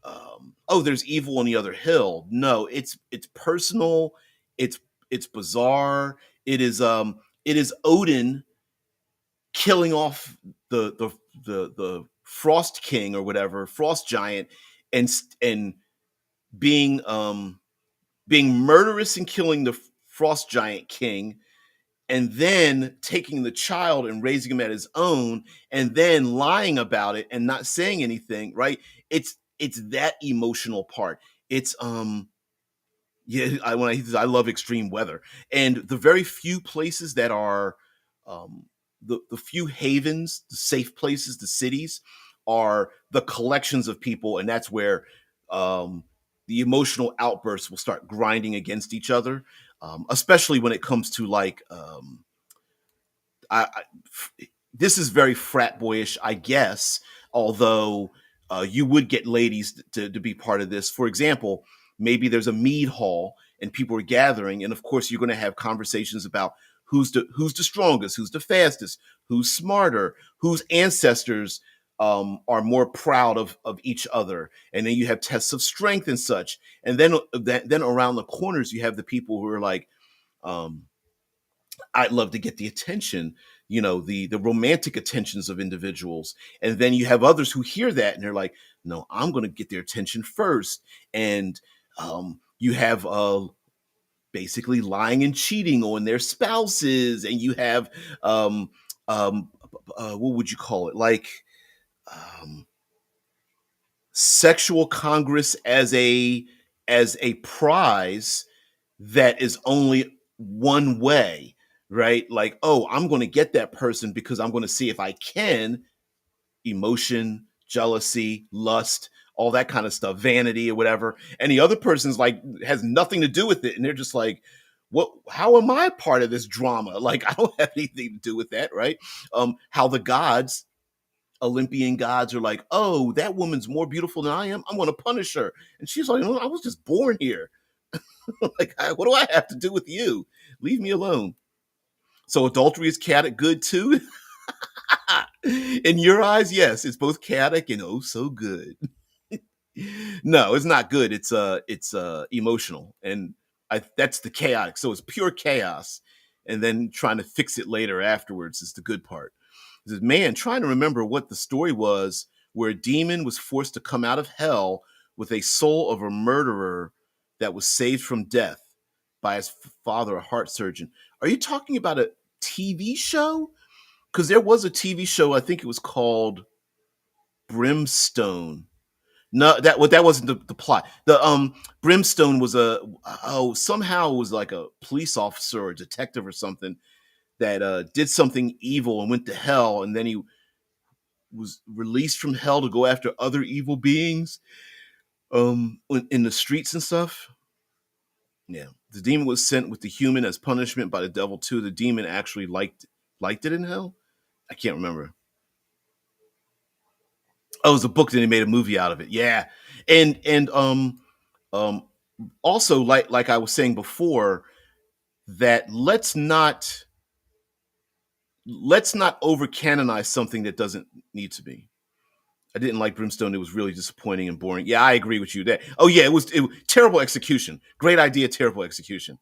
oh, there's evil on the other hill. No, it's personal. It's it's bizarre. It is Odin killing off the Frost King or whatever, Frost Giant, and being being murderous and killing the Frost Giant King, and then taking the child and raising him at his own, and then lying about it and not saying anything. Right? It's that emotional part. It's yeah, I love extreme weather, and the very few places that are the few havens, the safe places, the cities are the collections of people, and that's where um, the emotional outbursts will start grinding against each other, especially when it comes to like this is very frat boyish, I guess. Although you would get ladies to be part of this. For example, maybe there's a mead hall and people are gathering, and of course you're going to have conversations about who's the strongest, who's the fastest, who's smarter, whose ancestors are more proud of each other, and then you have tests of strength and such. And then around the corners you have the people who are like, um, I'd love to get the attention, the romantic attentions of individuals. And then you have others who hear that and they're like, no, I'm going to get their attention first. And you have basically lying and cheating on their spouses, and you have um, what would you call it? Like um, sexual congress as a prize that is only one way, right? Like, oh, I'm going to get that person because I'm going to see if I can. Emotion, jealousy, lust, all that kind of stuff, vanity or whatever. And the other person's like has nothing to do with it, and they're just like, what? How am I part of this drama? Like, I don't have anything to do with that, right? How the gods, Olympian gods, are like, oh, that woman's more beautiful than I am. I'm going to punish her, and she's like, I was just born here. Like, what do I have to do with you? Leave me alone. So adultery is chaotic good too. In your eyes, yes, it's both chaotic and oh so good. No, it's not good. It's emotional, and that's the chaotic. So it's pure chaos, and then trying to fix it later afterwards is the good part. This man trying to remember what the story was, where a demon was forced to come out of hell with a soul of a murderer that was saved from death by his father, a heart surgeon. Are you talking about a TV show? Because there was a TV show, I think it was called Brimstone. No, that wasn't the plot. The Brimstone was somehow it was like a police officer or a detective or something that did something evil and went to hell, and then he was released from hell to go after other evil beings in the streets and stuff. Yeah, the demon was sent with the human as punishment by the devil too. The demon actually liked it in hell. I can't remember. Oh, it was a book, then they made a movie out of it. Yeah, and um also like I was saying before, that let's not over canonize something that doesn't need to be. I didn't like Brimstone. It was really disappointing and boring. Yeah, I agree with you. That oh yeah, it was terrible execution. Great idea, terrible execution.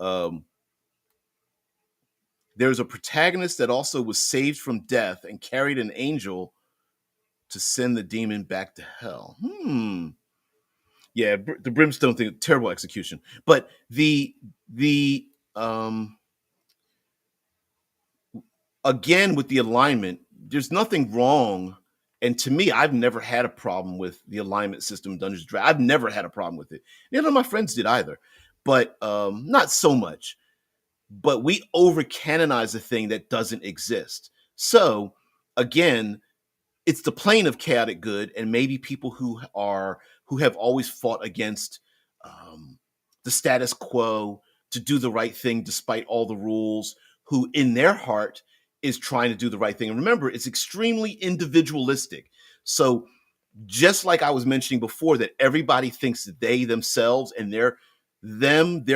Um, there's a protagonist that also was saved from death and carried an angel to send the demon back to hell. Yeah, the Brimstone thing, terrible execution. But the again with the alignment, there's nothing wrong. And to me, I've never had a problem with the alignment system in Dungeons and Dragons. I've never had a problem with it. None of my friends did either, but not so much. But we over canonize a thing that doesn't exist. So again, it's the plane of chaotic good, and maybe people who have always fought against the status quo to do the right thing despite all the rules, who in their heart is trying to do the right thing. And remember, it's extremely individualistic. So just like I was mentioning before, that everybody thinks that they themselves and their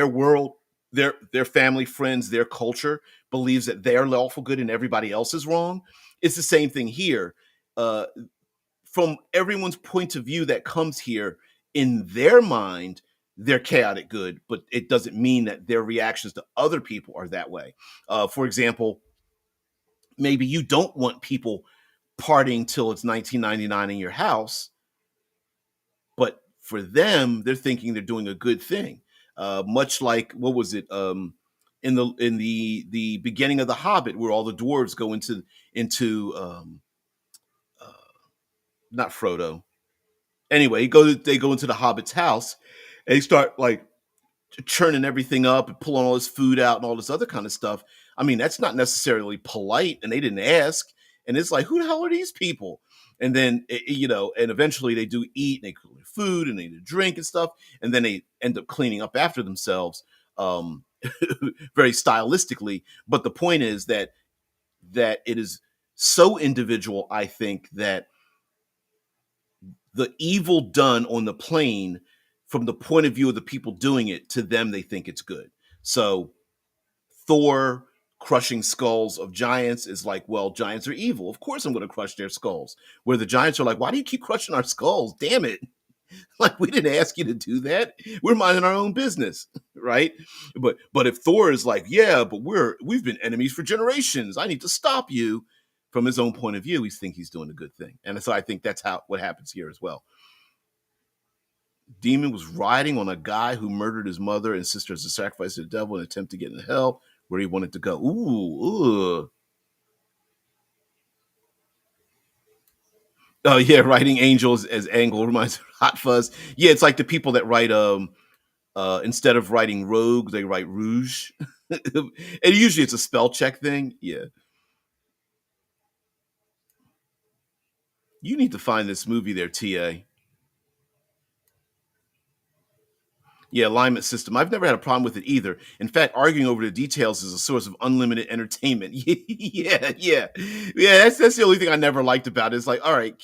world, their family, friends, their culture believes that they're lawful good and everybody else is wrong. It's the same thing here. Uh, from everyone's point of view that comes here, in their mind, they're chaotic good, but it doesn't mean that their reactions to other people are that way. For example, maybe you don't want people partying till it's 1999 in your house, but for them, they're thinking they're doing a good thing. Much like, what was it, in the beginning of The Hobbit, where all the dwarves go into uh, not Frodo. Anyway, they go into the Hobbit's house, and they start like churning everything up and pulling all this food out and all this other kind of stuff. I mean, that's not necessarily polite, and they didn't ask. And it's like, who the hell are these people? And then, and eventually they do eat, and they cook food, and they drink and stuff, and then they end up cleaning up after themselves, um, very stylistically. But the point is that it is so individual. I think that the evil done on the plane, from the point of view of the people doing it, to them, they think it's good. So Thor crushing skulls of giants is like, well, giants are evil. Of course I'm going to crush their skulls. Where the giants are like, why do you keep crushing our skulls? Damn it. Like, we didn't ask you to do that. We're minding our own business, right? But if Thor is like, yeah, but we've been enemies for generations, I need to stop you. From his own point of view, he thinks he's doing a good thing. And so I think that's what happens here as well. Demon was riding on a guy who murdered his mother and sister as a sacrifice to the devil in an attempt to get into hell, where he wanted to go. Ooh. Oh yeah, writing angels as angle reminds me of Hot Fuzz. Yeah, it's like the people that write instead of writing rogue, they write rouge. And usually it's a spell check thing. Yeah. You need to find this movie there, TA. Yeah, alignment system. I've never had a problem with it either. In fact, arguing over the details is a source of unlimited entertainment. Yeah. That's the only thing I never liked about it. It's like, all right,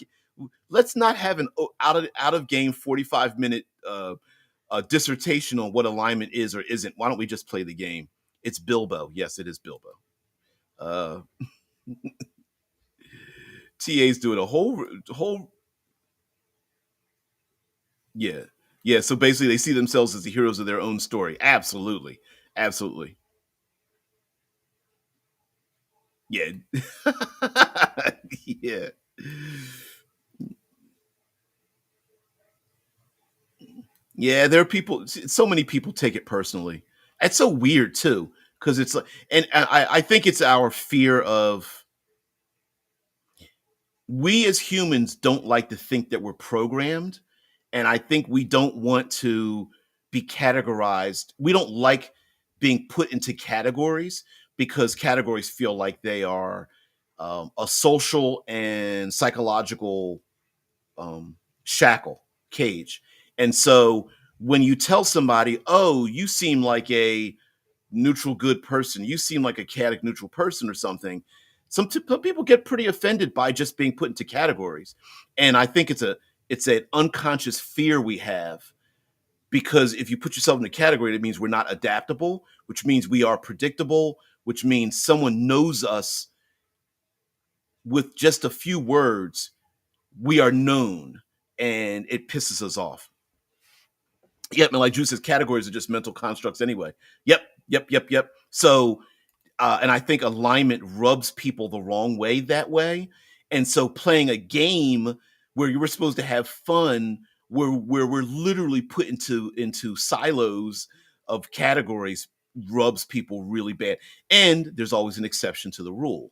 let's not have an out of game 45-minute dissertation on what alignment is or isn't. Why don't we just play the game? It's Bilbo. Yes, it is Bilbo. Uh, TA's doing a whole. Yeah, yeah. So basically, they see themselves as the heroes of their own story. Absolutely, absolutely. Yeah. Yeah. Yeah, there are people, so many people take it personally. It's so weird too, because it's like, and I think it's our fear of, we as humans don't like to think that we're programmed. And I think we don't want to be categorized. We don't like being put into categories, because categories feel like they are a social and psychological shackle, cage. And so when you tell somebody, oh, you seem like a neutral good person, you seem like a chaotic neutral person or something, some people get pretty offended by just being put into categories. And I think it's an unconscious fear we have, because if you put yourself in a category, that means we're not adaptable, which means we are predictable, which means someone knows us with just a few words. We are known, and it pisses us off. Yep, and like Drew says, categories are just mental constructs anyway. Yep. So, and I think alignment rubs people the wrong way that way. And so, playing a game where you were supposed to have fun, where we're literally put into silos of categories, rubs people really bad. And there's always an exception to the rule.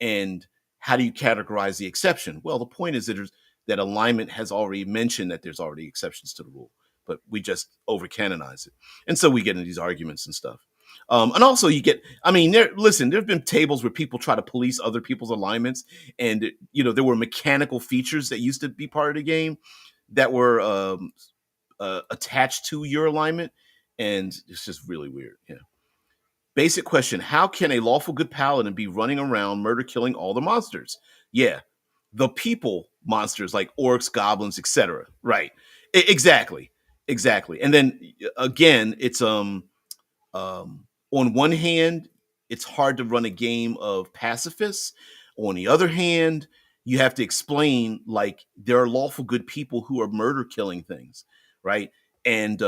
And how do you categorize the exception? Well, the point is that alignment has already mentioned that there's already exceptions to the rule, but we just over canonize it. And so we get into these arguments and stuff. And also you get, I mean, there've been tables where people try to police other people's alignments. And, there were mechanical features that used to be part of the game that were attached to your alignment. And it's just really weird. Yeah. Basic question: how can a lawful good paladin be running around murder killing all the monsters? Yeah, the people monsters like orcs, goblins, etc. Right? Exactly. And then again, it's on one hand, it's hard to run a game of pacifists. On the other hand, you have to explain, like, there are lawful good people who are murder killing things, right? And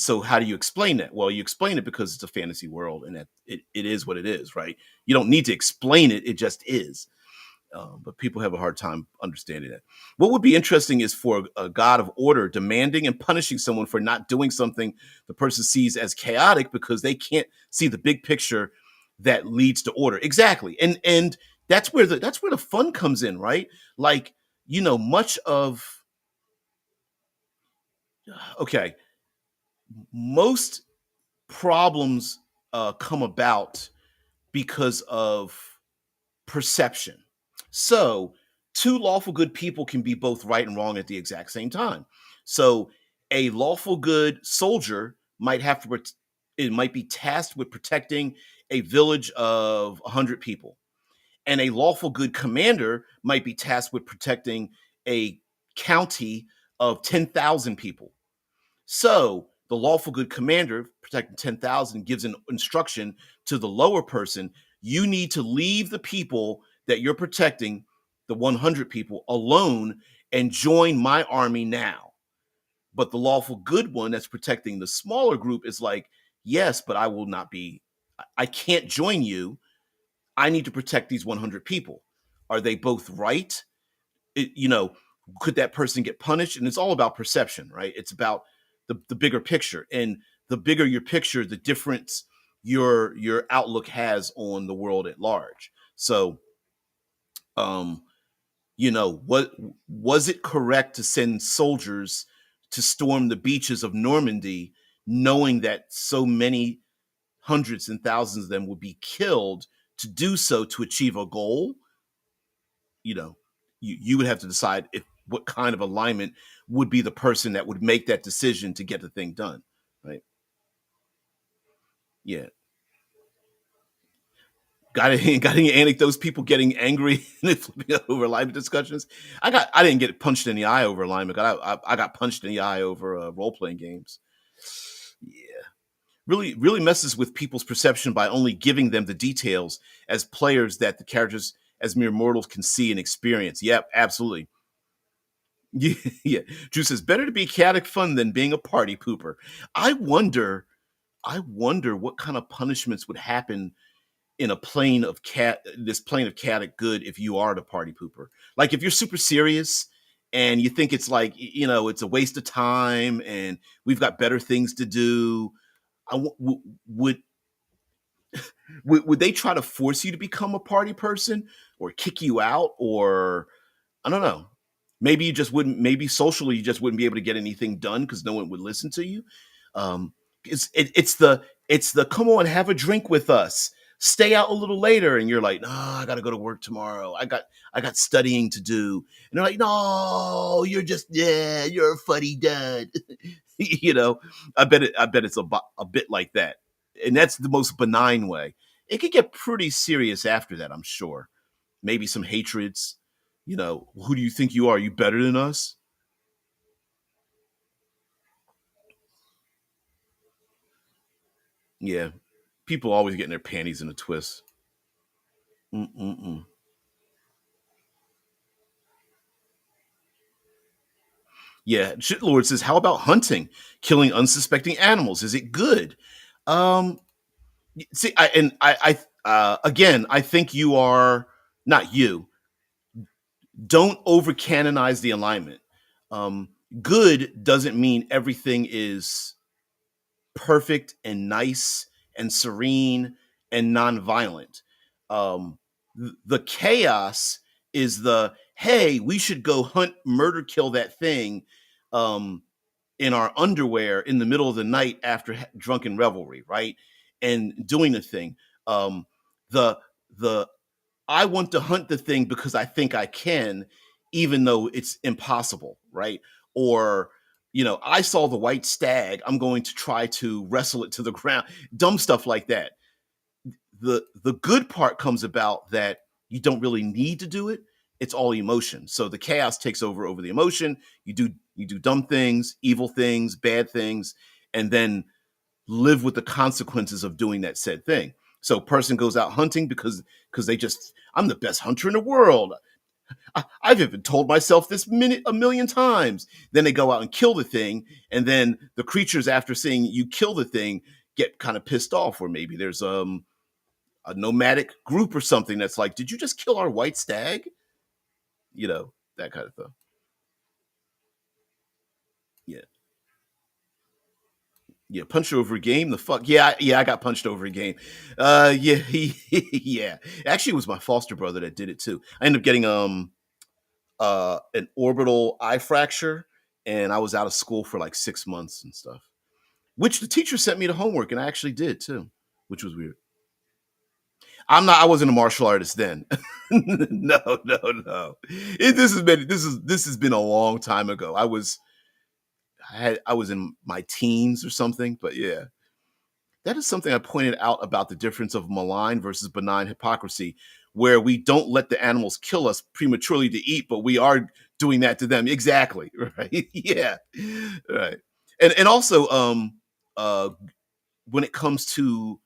so how do you explain that? Well, you explain it because it's a fantasy world, and that it is what it is, right? You don't need to explain it, it just is. But people have a hard time understanding that. What would be interesting is for a god of order demanding and punishing someone for not doing something the person sees as chaotic because they can't see the big picture that leads to order. Exactly, and that's where the fun comes in, right? Like, much of okay, most problems come about because of perception. So, two lawful good people can be both right and wrong at the exact same time. So, a lawful good soldier might have to, it might be tasked with protecting a village of 100 people, and a lawful good commander might be tasked with protecting a county of 10,000 people. So the lawful good commander protecting 10,000 gives an instruction to the lower person: you need to leave the people that you're protecting, the 100 people, alone and join my army now. But the lawful good one that's protecting the smaller group is like, yes, but I will not be, I can't join you. I need to protect these 100 people. Are they both right? It, could that person get punished? And it's all about perception, right? It's about the bigger picture. And the bigger your picture, the difference your outlook has on the world at large. So, um, what was it correct to send soldiers to storm the beaches of Normandy, knowing that so many hundreds and thousands of them would be killed to do so to achieve a goal? you know you would have to decide if what kind of alignment would be the person that would make that decision to get the thing done, right? Yeah. Got any anecdotes, people getting angry and flipping over alignment discussions? I didn't get punched in the eye over alignment. I got punched in the eye over role-playing games. Yeah. Really messes with people's perception by only giving them the details as players that the characters as mere mortals can see and experience. Yep, absolutely. Yeah, yeah. Drew says, better to be chaotic fun than being a party pooper. I wonder, I wonder what kind of punishments would happen in a plane of this plane of chaotic good if you are the party pooper. Like, if you're super serious and you think it's like, it's a waste of time and we've got better things to do. Would would they try to force you to become a party person or kick you out, or I don't know. Maybe you just wouldn't. Maybe socially, you just wouldn't be able to get anything done because no one would listen to you. Um, it's the come on, have a drink with us, stay out a little later, and you're like, no, I got to go to work tomorrow. I got studying to do, and they're like, no, you're a funny dad. you know, I bet it's a bit like that, and that's the most benign way. It could get pretty serious after that, I'm sure. Maybe some hatreds. Who do you think you are? You better than us? Yeah. People always getting their panties in a twist. Mm-mm-mm. Yeah. Shitlord says, how about hunting? Killing unsuspecting animals. Is it good? Um, see, again, I think you are not you. Don't over canonize the alignment. Um, Good doesn't mean everything is perfect and nice and serene and nonviolent. The chaos is the, hey, we should go hunt, murder, kill that thing um, in our underwear in the middle of the night after drunken revelry, right? And doing the thing. Um, the the I want to hunt the thing because I think I can, even though it's impossible, right? Or, I saw the white stag. I'm going to try to wrestle it to the ground. Dumb stuff like that. The good part comes about that you don't really need to do it. It's all emotion. So the chaos takes over the emotion. You do dumb things, evil things, bad things, and then live with the consequences of doing that said thing. So person goes out hunting because they just, I'm the best hunter in the world. I've even told myself this minute a million times. Then they go out and kill the thing, and then the creatures, after seeing you kill the thing, get kind of pissed off. Or maybe there's a nomadic group or something that's like, "Did you just kill our white stag?" That kind of thing. Yeah, yeah. Punched over a game. The fuck. Yeah, yeah. I got punched over a game. Yeah, yeah. Actually, it was my foster brother that did it too. I ended up getting an orbital eye fracture, and I was out of school for like 6 months and stuff. Which the teacher sent me the homework, and I actually did too, which was weird. I wasn't a martial artist then. No, no, no. This has been a long time ago. I was in my teens or something, but yeah. That is something I pointed out about the difference of malign versus benign hypocrisy, where we don't let the animals kill us prematurely to eat, but we are doing that to them. Exactly. Right. Yeah. Right. And also uh when it comes to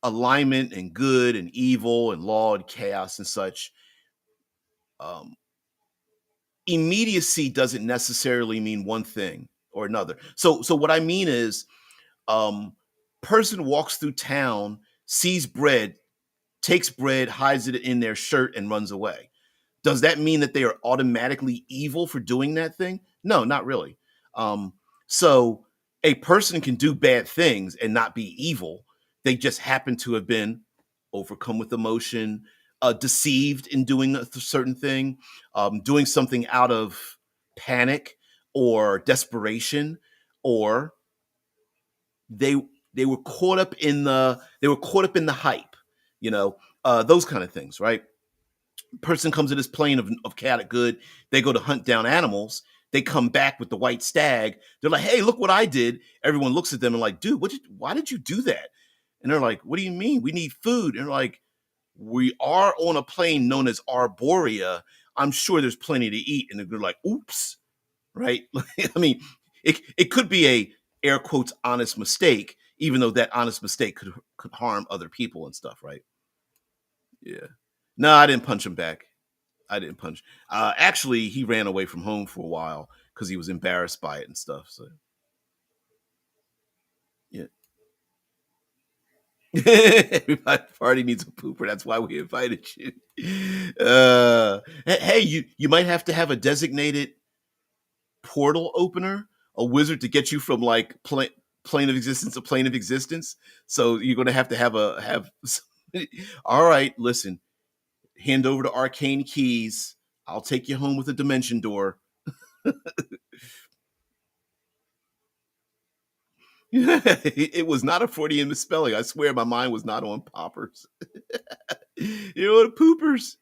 alignment and good and evil and law and chaos and such, um, immediacy doesn't necessarily mean one thing or another. So what I mean is, um, person walks through town, sees bread, takes bread, hides it in their shirt, and runs away. Does that mean that they are automatically evil for doing that thing? No, not really. Um, so a person can do bad things and not be evil. They just happen to have been overcome with emotion, deceived in doing a certain thing, doing something out of panic or desperation, or they they were caught up in the hype, those kind of things, right? Person comes to this plane of chaotic good. They go to hunt down animals. They come back with the white stag. They're like, "Hey, look what I did." Everyone looks at them and like, "Dude, why did you do that?" And they're like, "What do you mean? We need food." And they're like, "We are on a plane known as Arborea. I'm sure there's plenty to eat." And they're like, "Oops," right? I mean, it could be a air quotes honest mistake, even though that honest mistake could harm other people and stuff, right? Yeah. No, I didn't punch him back. I didn't punch. Actually, he ran away from home for a while because he was embarrassed by it and stuff. So yeah, everybody party needs a pooper. That's why we invited you. Hey, you might have to have a designated portal opener, a wizard to get you from like plane of existence to plane of existence. So you're going to have All right, listen. Hand over the arcane keys. I'll take you home with a dimension door. It was not a Freudian misspelling. I swear my mind was not on poppers. Poopers.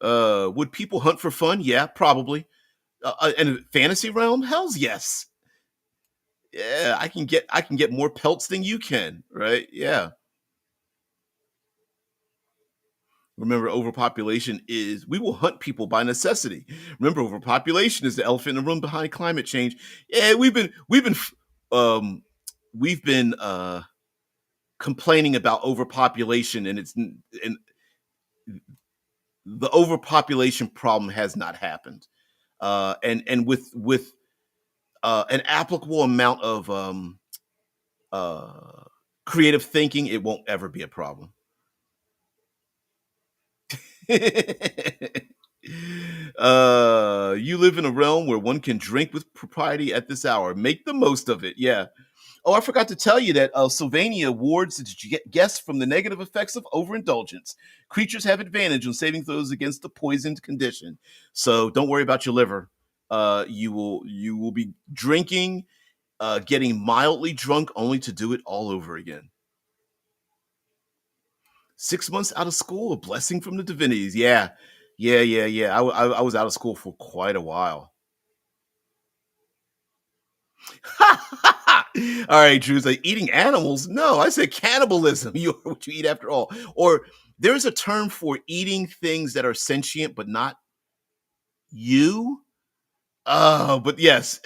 Would people hunt for fun? Yeah, probably. In a fantasy realm, hell's yes. Yeah, I can get more pelts than you can, right? Yeah. Remember, overpopulation is we will hunt people by necessity. Remember, overpopulation is the elephant in the room behind climate change. Yeah, um we've been complaining about overpopulation, and the overpopulation problem has not happened. And with an applicable amount of uh, creative thinking, it won't ever be a problem. You live in a realm where one can drink with propriety at this hour. Make the most of it. Yeah. Oh, I forgot to tell you that SYLVANIA wards its guests from the negative effects of overindulgence. Creatures have advantage on saving throws against the poisoned condition. So don't worry about your liver. You will be drinking, getting mildly drunk, only to do it all over again. 6 months out of school, a blessing from the divinities. Yeah, yeah, yeah, yeah. I was out of school for quite a while. All right, Drew's like eating animals. No, I said cannibalism. You are what you eat after all. Or there's a term for eating things that are sentient but not you. Oh, but yes.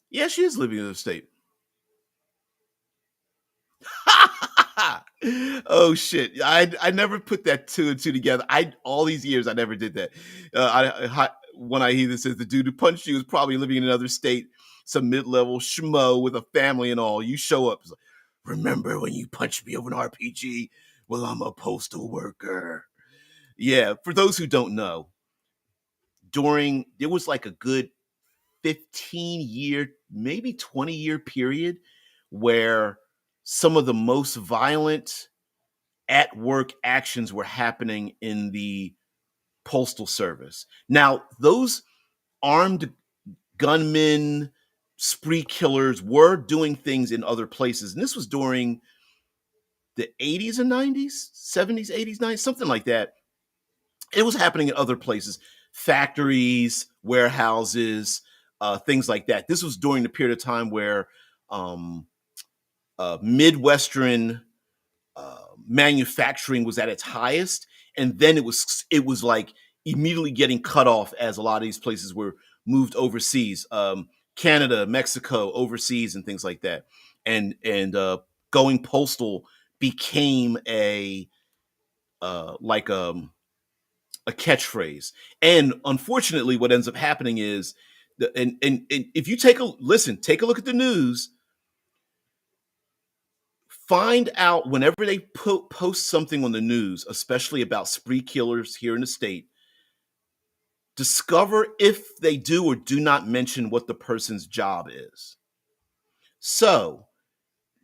Yeah, she is living in a state. Oh shit! I never put that two and two together. I all these years I never did that. When I hear this says the dude who punched you is probably living in another state, some mid-level schmo with a family and all. You show up, it's like, remember when you punched me over an RPG? Well, I'm a postal worker. Yeah, for those who don't know, during there was like a good 15-year, maybe 20-year period where some of the most violent at work actions were happening in the postal service. Now, those armed gunmen, spree killers were doing things in other places. And this was during the 80s and 90s, 70s, 80s, 90s, something like that. It was happening in other places, factories, warehouses, things like that. This was during the period of time where um, Midwestern manufacturing was at its highest, and then it was like immediately getting cut off as a lot of these places were moved overseas, Canada, Mexico, overseas, and things like that. And going postal became like a catchphrase. And unfortunately, what ends up happening is, and if you take a look at the news, find out whenever they post something on the news, especially about spree killers here in the state, discover if they do or do not mention what the person's job is. So,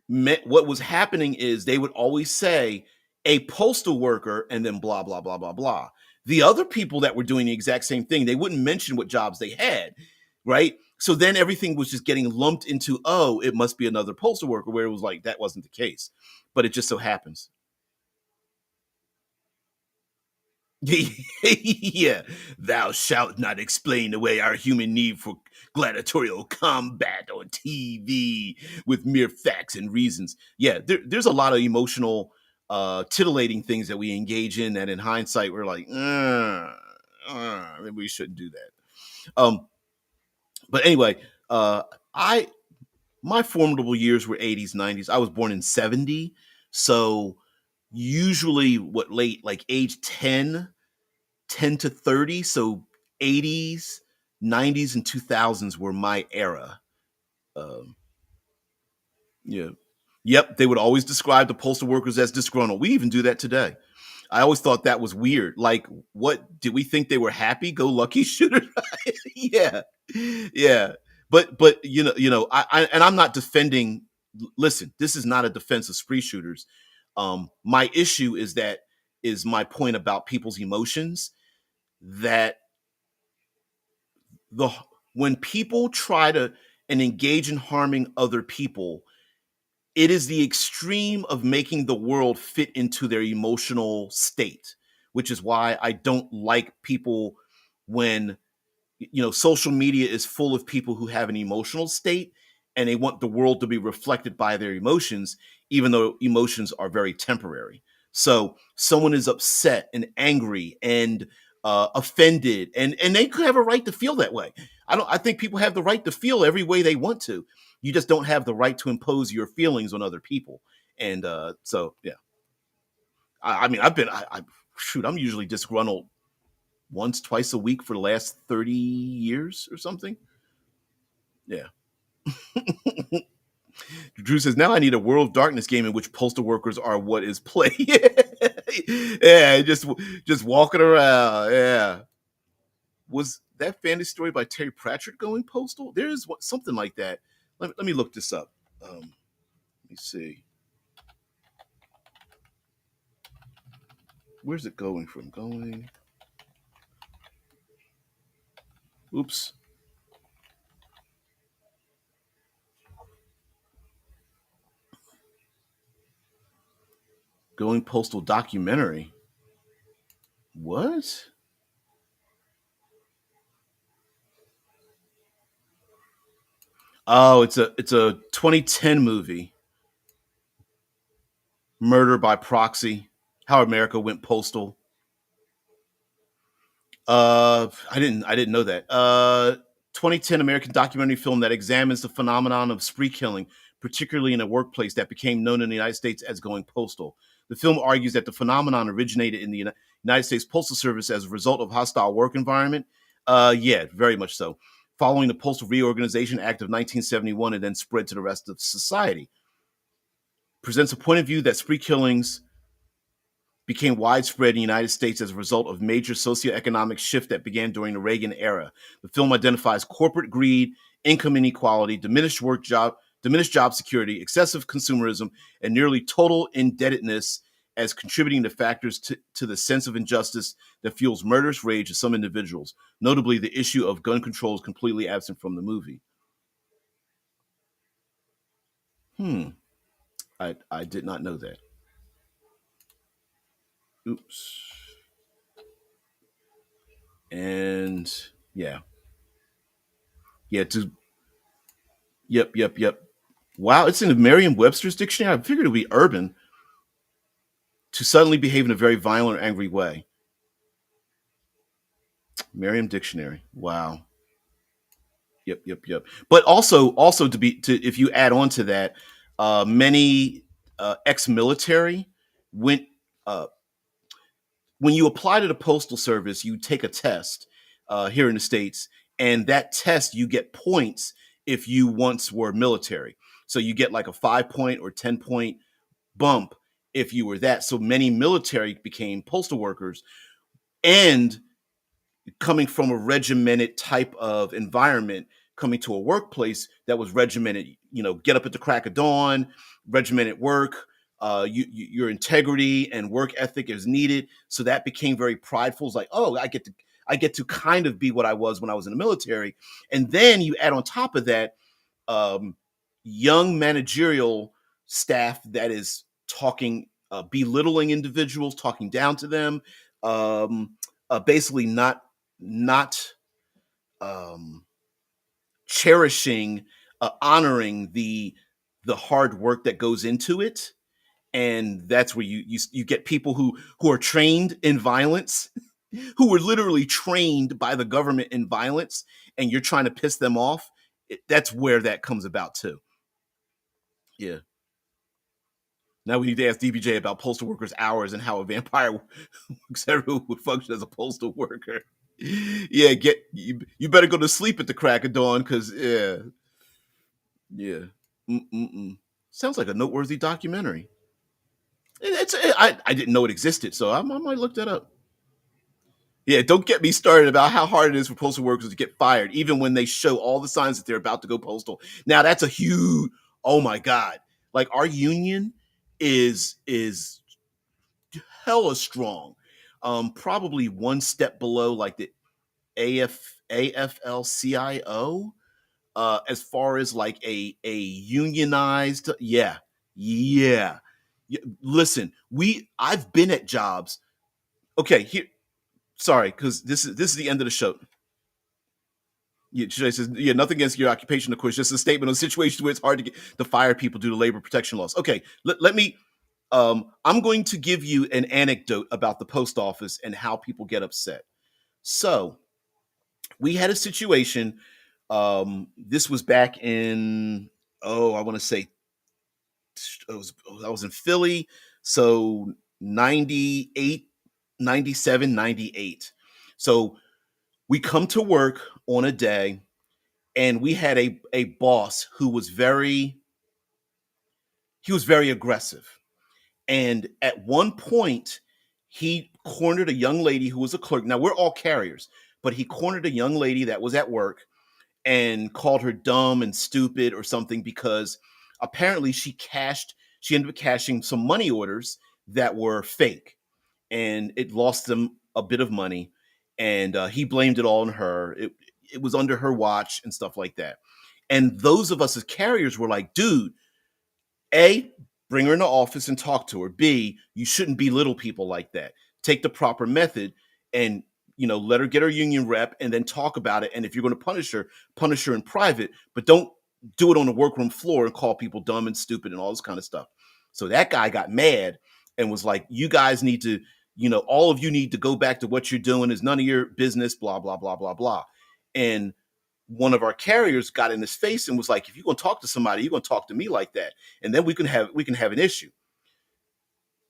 what was happening is they would always say a postal worker and then blah, blah, blah, blah, blah. The other people that were doing the exact same thing, they wouldn't mention what jobs they had, right? So then everything was just getting lumped into, oh, it must be another postal worker, where it was like, that wasn't the case. But it just so happens. Yeah, thou shalt not explain away our human need for gladiatorial combat on TV with mere facts and reasons. Yeah, there's a lot of emotional, titillating things that we engage in that in hindsight we're like, maybe we shouldn't do that. But anyway, I my formidable years were 80s, 90s. I was born in 70, so usually what late like age 10 to 30, so 80s, 90s, and 2000s were my era. Um, yeah. Yep, they would always describe the postal workers as disgruntled. We even do that today. I always thought that was weird. Like, what did we think they were happy go lucky shooters? Yeah. Yeah. But I I'm not defending. Listen, this is not a defense of spree shooters. My issue is my point about people's emotions, that the when people try to and engage in harming other people, it is the extreme of making the world fit into their emotional state, which is why I don't like people when social media is full of people who have an emotional state and they want the world to be reflected by their emotions, even though emotions are very temporary. So someone is upset and angry and offended, and they could have a right to feel that way. I think people have the right to feel every way they want to. You just don't have the right to impose your feelings on other people. And so yeah, I mean, I'm usually disgruntled once, twice a week for the last 30 years or something. Yeah. Drew says, now I need a World of Darkness game in which postal workers are what is played. Yeah, just walking around. Yeah. Was that fantasy story by Terry Pratchett going postal? There is something like that. Let me look this up. Let me see. Where's it going from? Going. Oops. Going postal documentary. What? Oh, it's a 2010 movie. Murder by Proxy. How America Went Postal. I didn't know that. 2010 American documentary film that examines the phenomenon of spree killing, particularly in a workplace that became known in the United States as going postal. The film argues that the phenomenon originated in the United States Postal Service as a result of hostile work environment. Yeah, very much so. Following the Postal Reorganization Act of 1971 and then spread to the rest of society. Presents a point of view that spree killings became widespread in the United States as a result of major socioeconomic shift that began during the Reagan era. The film identifies corporate greed, income inequality, diminished job security, excessive consumerism, and nearly total indebtedness as contributing to factors to the sense of injustice that fuels murderous rage of some individuals. Notably, the issue of gun control is completely absent from the movie. I did not know that. Oops. And yeah. Yeah, to yep. Wow, it's in the Merriam-Webster's dictionary. I figured it would be urban to suddenly behave in a very violent or angry way. Merriam Dictionary. Wow. Yep. But also to if you add on to that, many ex-military went uh, when you apply to the postal service, you take a test here in the States, and that test you get points if you once were military. So you get like a 5 point or 10 point bump if you were that. So many military became postal workers, and coming from a regimented type of environment, coming to a workplace that was regimented, get up at the crack of dawn, regimented work, your integrity and work ethic is needed. So that became very prideful. It's like, oh, I get to kind of be what I was when I was in the military. And then you add on top of that, um, young managerial staff that is talking, belittling individuals, talking down to them, basically not um, cherishing, honoring the hard work that goes into it. And that's where you get people who are trained in violence, who were literally trained by the government in violence, and you're trying to piss them off. That's where that comes about too. Yeah. Now we need to ask DBJ about postal workers' hours and how a vampire would function as a postal worker. Yeah, you better go to sleep at the crack of dawn, because yeah. Mm-mm-mm. Sounds like a noteworthy documentary. I didn't know it existed, so I might look that up. Yeah, don't get me started about how hard it is for postal workers to get fired, even when they show all the signs that they're about to go postal. Now that's a huge, oh my god! Like our union is hella strong, probably one step below like the AFL-CIO, as far as like a unionized. Yeah. Listen, I've been at jobs. Okay, here. Sorry, because this is the end of the show. Yeah, Jay says, yeah, nothing against your occupation, of course, just a statement on situations where it's hard to fire people due to labor protection laws. Okay, let me. I'm going to give you an anecdote about the post office and how people get upset. So we had a situation. This was back in, I want to say I was in Philly, so 98, 97, 98. So we come to work on a day, and we had a boss who was very aggressive. And at one point, he cornered a young lady who was a clerk. Now we're all carriers, but he cornered a young lady that was at work and called her dumb and stupid or something, because apparently she ended up cashing some money orders that were fake, and it lost them a bit of money, and he blamed it all on her. It was under her watch and stuff like that. And those of us as carriers were like, dude, A, bring her in the office and talk to her. B, you shouldn't belittle people like that. Take the proper method and, let her get her union rep and then talk about it. And if you're going to punish her in private, but don't do it on the workroom floor and call people dumb and stupid and all this kind of stuff. So that guy got mad and was like, you guys need to, all of you need to go back to what you're doing. Is none of your business, blah, blah, blah, blah, blah. And one of our carriers got in his face and was like, if you're going to talk to somebody, you're going to talk to me like that. And then we can have an issue.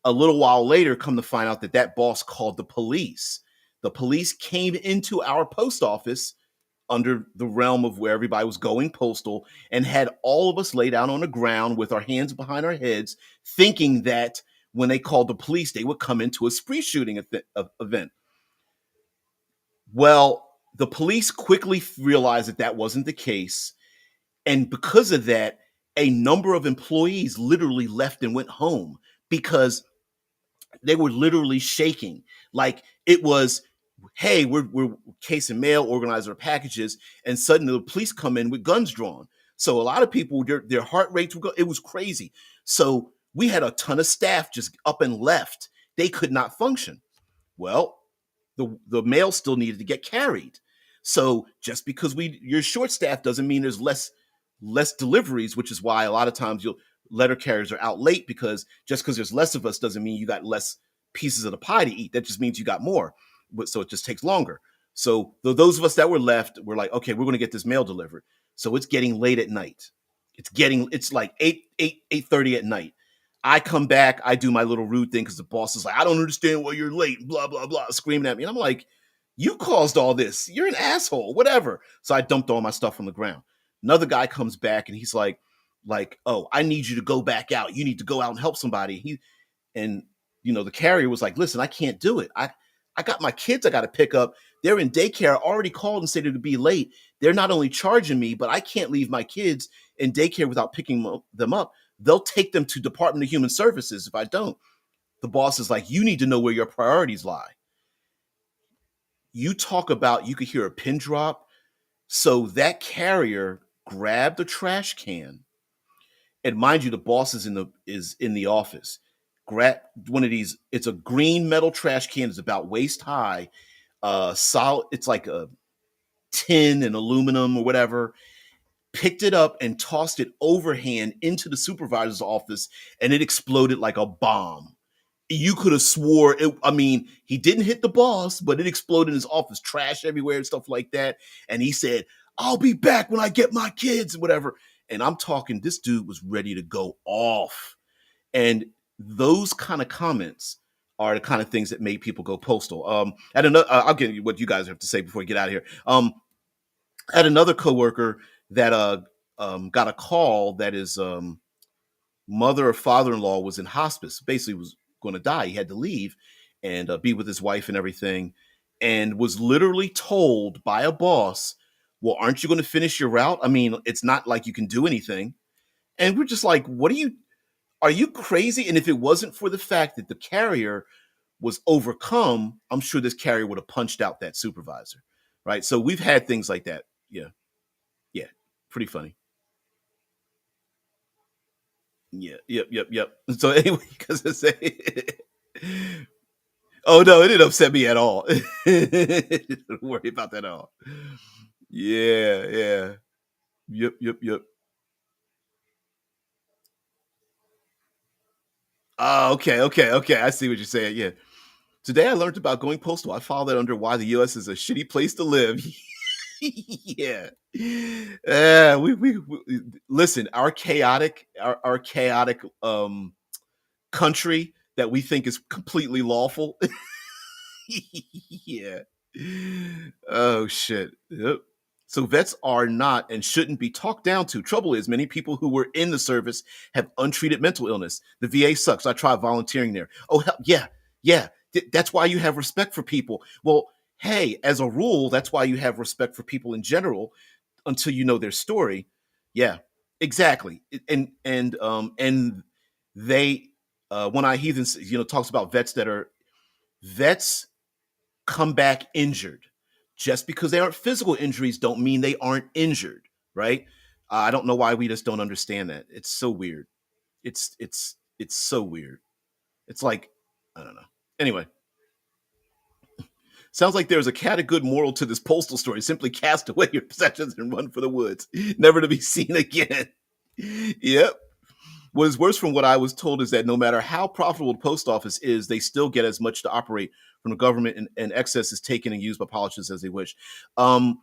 A little while later, come to find out that that boss called the police. The police came into our post office under the realm of where everybody was going postal and had all of us lay down on the ground with our hands behind our heads, thinking that when they called the police, they would come into a spree shooting event. Well, the police quickly realized that that wasn't the case. And because of that, a number of employees literally left and went home because they were literally shaking. Like it was, hey, we're casing mail, organizing our packages, and suddenly the police come in with guns drawn. So a lot of people, their heart rates were it was crazy. So we had a ton of staff just up and left. They could not function. Well, the mail still needed to get carried. So just because you're short staffed doesn't mean there's less deliveries, which is why a lot of times letter carriers are out late, because just because there's less of us doesn't mean you got less pieces of the pie to eat. That just means you got more. So it just takes longer. So those of us that were left were like, okay, we're going to get this mail delivered. So it's getting late at night. It's like 8:30 at night. I come back, I do my little rude thing because the boss is like, I don't understand why you're late, blah, blah, blah, screaming at me. And I'm like, you caused all this. You're an asshole, whatever. So I dumped all my stuff on the ground. Another guy comes back and he's like, oh, I need you to go back out. You need to go out and help somebody. And the carrier was like, listen, I can't do it. I got my kids I got to pick up. They're in daycare. I already called and said they'd be late. They're not only charging me, but I can't leave my kids in daycare without picking them up. They'll take them to Department of Human Services if I don't. The boss is like, you need to know where your priorities lie. You talk about, you could hear a pin drop. So that carrier grabbed a trash can, and mind you, the boss is in the office. Grab one of these. It's a green metal trash can. It's about waist high. Solid. It's like a tin and aluminum or whatever. Picked it up and tossed it overhand into the supervisor's office, and it exploded like a bomb. You could have swore it. I mean, he didn't hit the boss, but it exploded in his office, trash everywhere and stuff like that. And he said, I'll be back when I get my kids and whatever. And I'm talking, this dude was ready to go off. And those kind of comments are the kind of things that make people go postal. I'll get you what you guys have to say before we get out of here. I had another coworker that got a call that his mother or father-in-law was in hospice, basically was going to die. He had to leave and be with his wife and everything, and was literally told by a boss, well, aren't you going to finish your route? I mean, it's not like you can do anything. And we're just like, are you crazy? And if it wasn't for the fact that the carrier was overcome, I'm sure this carrier would have punched out that supervisor. Right. So we've had things like that. Yeah. Yeah. Pretty funny. Yeah. Yep. So anyway, because I say, oh no, it didn't upset me at all. Don't worry about that at all. Yeah. Yep. Oh, okay. I see what you're saying. Yeah. Today I learned about going postal. I followed that under why the U.S. is a shitty place to live. Yeah. We listen. Our chaotic country that we think is completely lawful. Yeah. Oh shit. Yep. So vets are not and shouldn't be talked down to. Trouble is, many people who were in the service have untreated mental illness. The VA sucks. I tried volunteering there. Oh hell, yeah. That's why you have respect for people. Well, hey, as a rule, that's why you have respect for people in general until you know their story. Yeah, exactly. And they One Eye Heathen, talks about vets come back injured. Just because they aren't physical injuries don't mean they aren't injured, right? I don't know why we just don't understand that. It's so weird. It's so weird. It's like, I don't know. Anyway, sounds like there's a cat of good moral to this postal story. Simply cast away your possessions and run for the woods, never to be seen again. Yep. What is worse, from what I was told, is that no matter how profitable the post office is, they still get as much to operate from the government, and excess is taken and used by politicians as they wish. The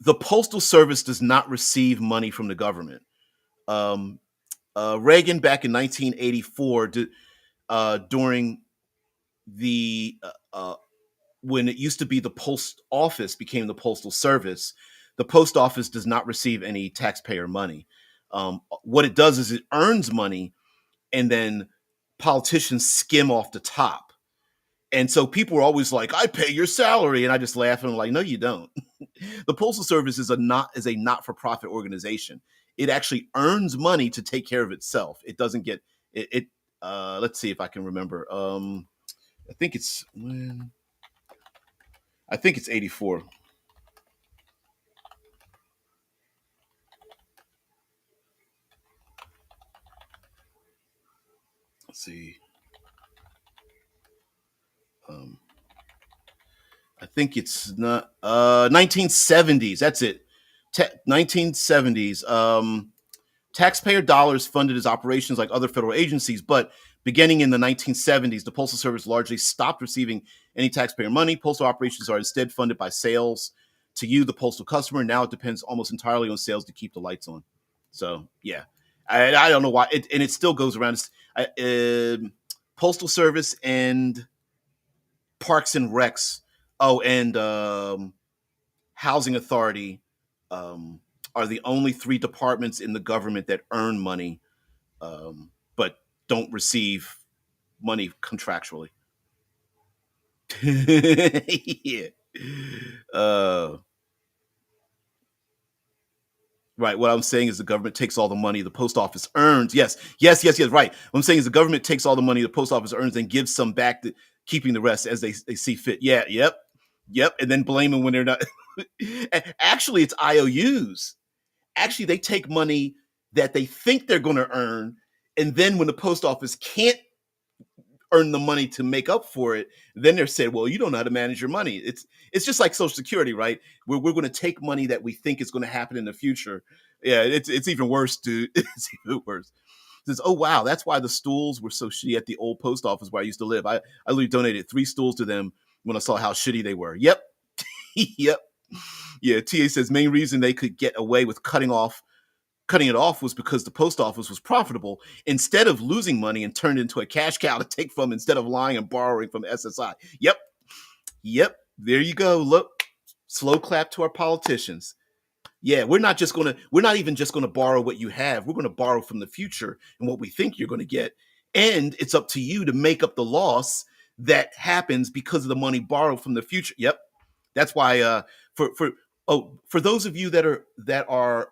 the Postal Service does not receive money from the government. Um, Reagan back in 1984, during the when it used to be the post office became the Postal Service, the post office does not receive any taxpayer money. What it does is it earns money, and then politicians skim off the top. And so people are always like, "I pay your salary," and I just laugh and I'm like, "No, you don't." The Postal Service is a not for profit organization. It actually earns money to take care of itself. It doesn't get it. Let's see if I can remember. I think it's when I think it's 84. Let's see. Um, I think it's not 1970s. That's it. 1970s. Taxpayer dollars funded its operations like other federal agencies, but beginning in the 1970s, the Postal Service largely stopped receiving any taxpayer money. Postal operations are instead funded by sales to you, the postal customer. Now it depends almost entirely on sales to keep the lights on. So yeah, I don't know why, and it still goes around. Postal Service and Parks and Recs. Oh, and Housing Authority are the only three departments in the government that earn money, but don't receive money contractually. Yeah. Uh, right. What I'm saying is the government takes all the money the post office earns. Yes, yes, yes, yes. Right. What I'm saying is the government takes all the money the post office earns and gives some back, to keeping the rest as they see fit. Yeah. Yep. Yep. And then blame them when they're not. Actually, it's IOUs. Actually, they take money that they think they're going to earn, and then when the post office can't earn the money to make up for it, then they're saying, "Well, you don't know how to manage your money." It's just like Social Security, right? We're going to take money that we think is going to happen in the future. Yeah, it's even worse, dude. It's even worse. It says, "Oh wow, that's why the stools were so shitty at the old post office where I used to live. I literally donated 3 stools to them when I saw how shitty they were." Yep, yep. Yeah, TA says main reason they could get away with cutting it off was because the post office was profitable instead of losing money and turned into a cash cow to take from instead of lying and borrowing from SSI. Yep. Yep. There you go. Look, slow clap to our politicians. Yeah, we're not even just gonna borrow what you have. We're gonna borrow from the future and what we think you're gonna get. And it's up to you to make up the loss that happens because of the money borrowed from the future. Yep. That's why for those of you that are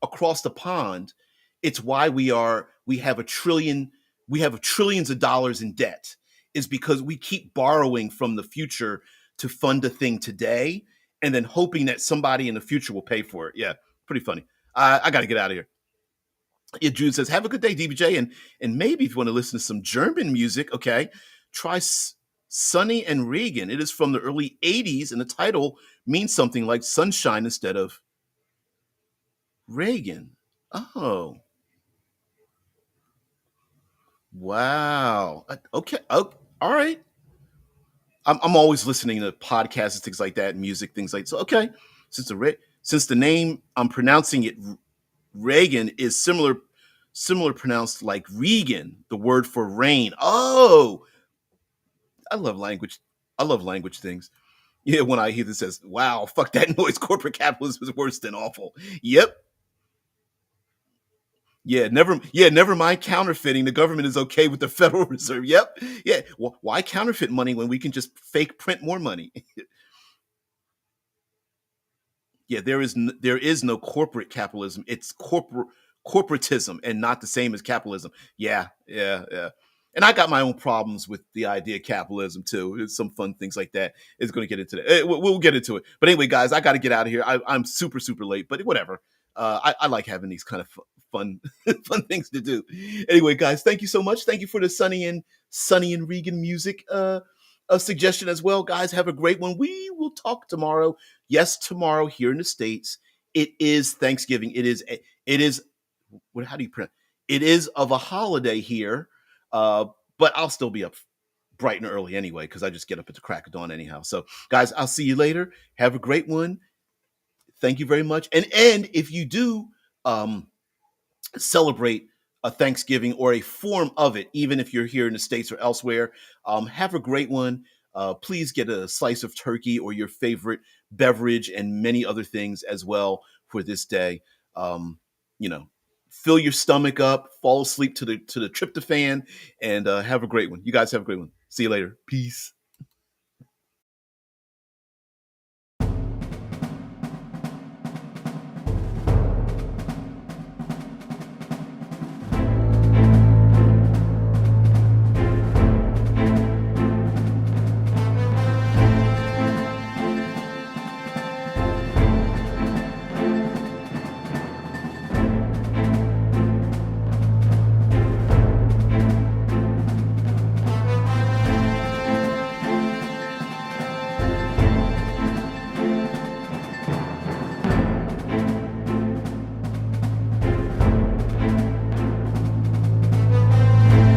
across the pond, it's why we have trillions of dollars in debt, is because we keep borrowing from the future to fund a thing today and then hoping that somebody in the future will pay for it. Yeah, pretty funny. I got to get out of here. Yeah, Jude says, "Have a good day, DBJ, and maybe if you want to listen to some German music, okay, try Sonny and Regan. It is from the early '80s, and the title means something like sunshine instead of Reagan." Oh, wow. Okay. Oh, all right. I'm always listening to podcasts and things like that, music, things like so. Okay, since the name I'm pronouncing it Reagan is similar pronounced like Regan, the word for rain. Oh, I love language. I love language things. Yeah, when I hear this says, "Wow, fuck that noise. Corporate capitalism is worse than awful." Yep. Never mind counterfeiting. The government is okay with the Federal Reserve. Yep. Yeah. Why counterfeit money when we can just fake print more money? Yeah, there is no corporate capitalism. It's corporatism and not the same as capitalism. Yeah, yeah, yeah. And I got my own problems with the idea of capitalism too. There's some fun things like that. It's going to get into that. We'll get into it. But anyway, guys, I got to get out of here. I'm super late, but whatever. I like having these kind of fun fun things to do. Anyway, guys, thank you so much. Thank you for the Sunny and Regan music a suggestion as well, guys. Have a great one. We will talk tomorrow. Yes, tomorrow here in the States, it is Thanksgiving. It is what how do you pronounce it? Is of a holiday here. Uh, but I'll still be up bright and early anyway, because I just get up at the crack of dawn anyhow. So guys, I'll see you later. Have a great one. thank you very much. And if you do celebrate a Thanksgiving or a form of it, even if you're here in the States or elsewhere, have a great one. Please get a slice of turkey or your favorite beverage and many other things as well for this day. Um, you know, fill your stomach up, fall asleep to the tryptophan, and have a great one. You guys have a great one. See you later. Peace.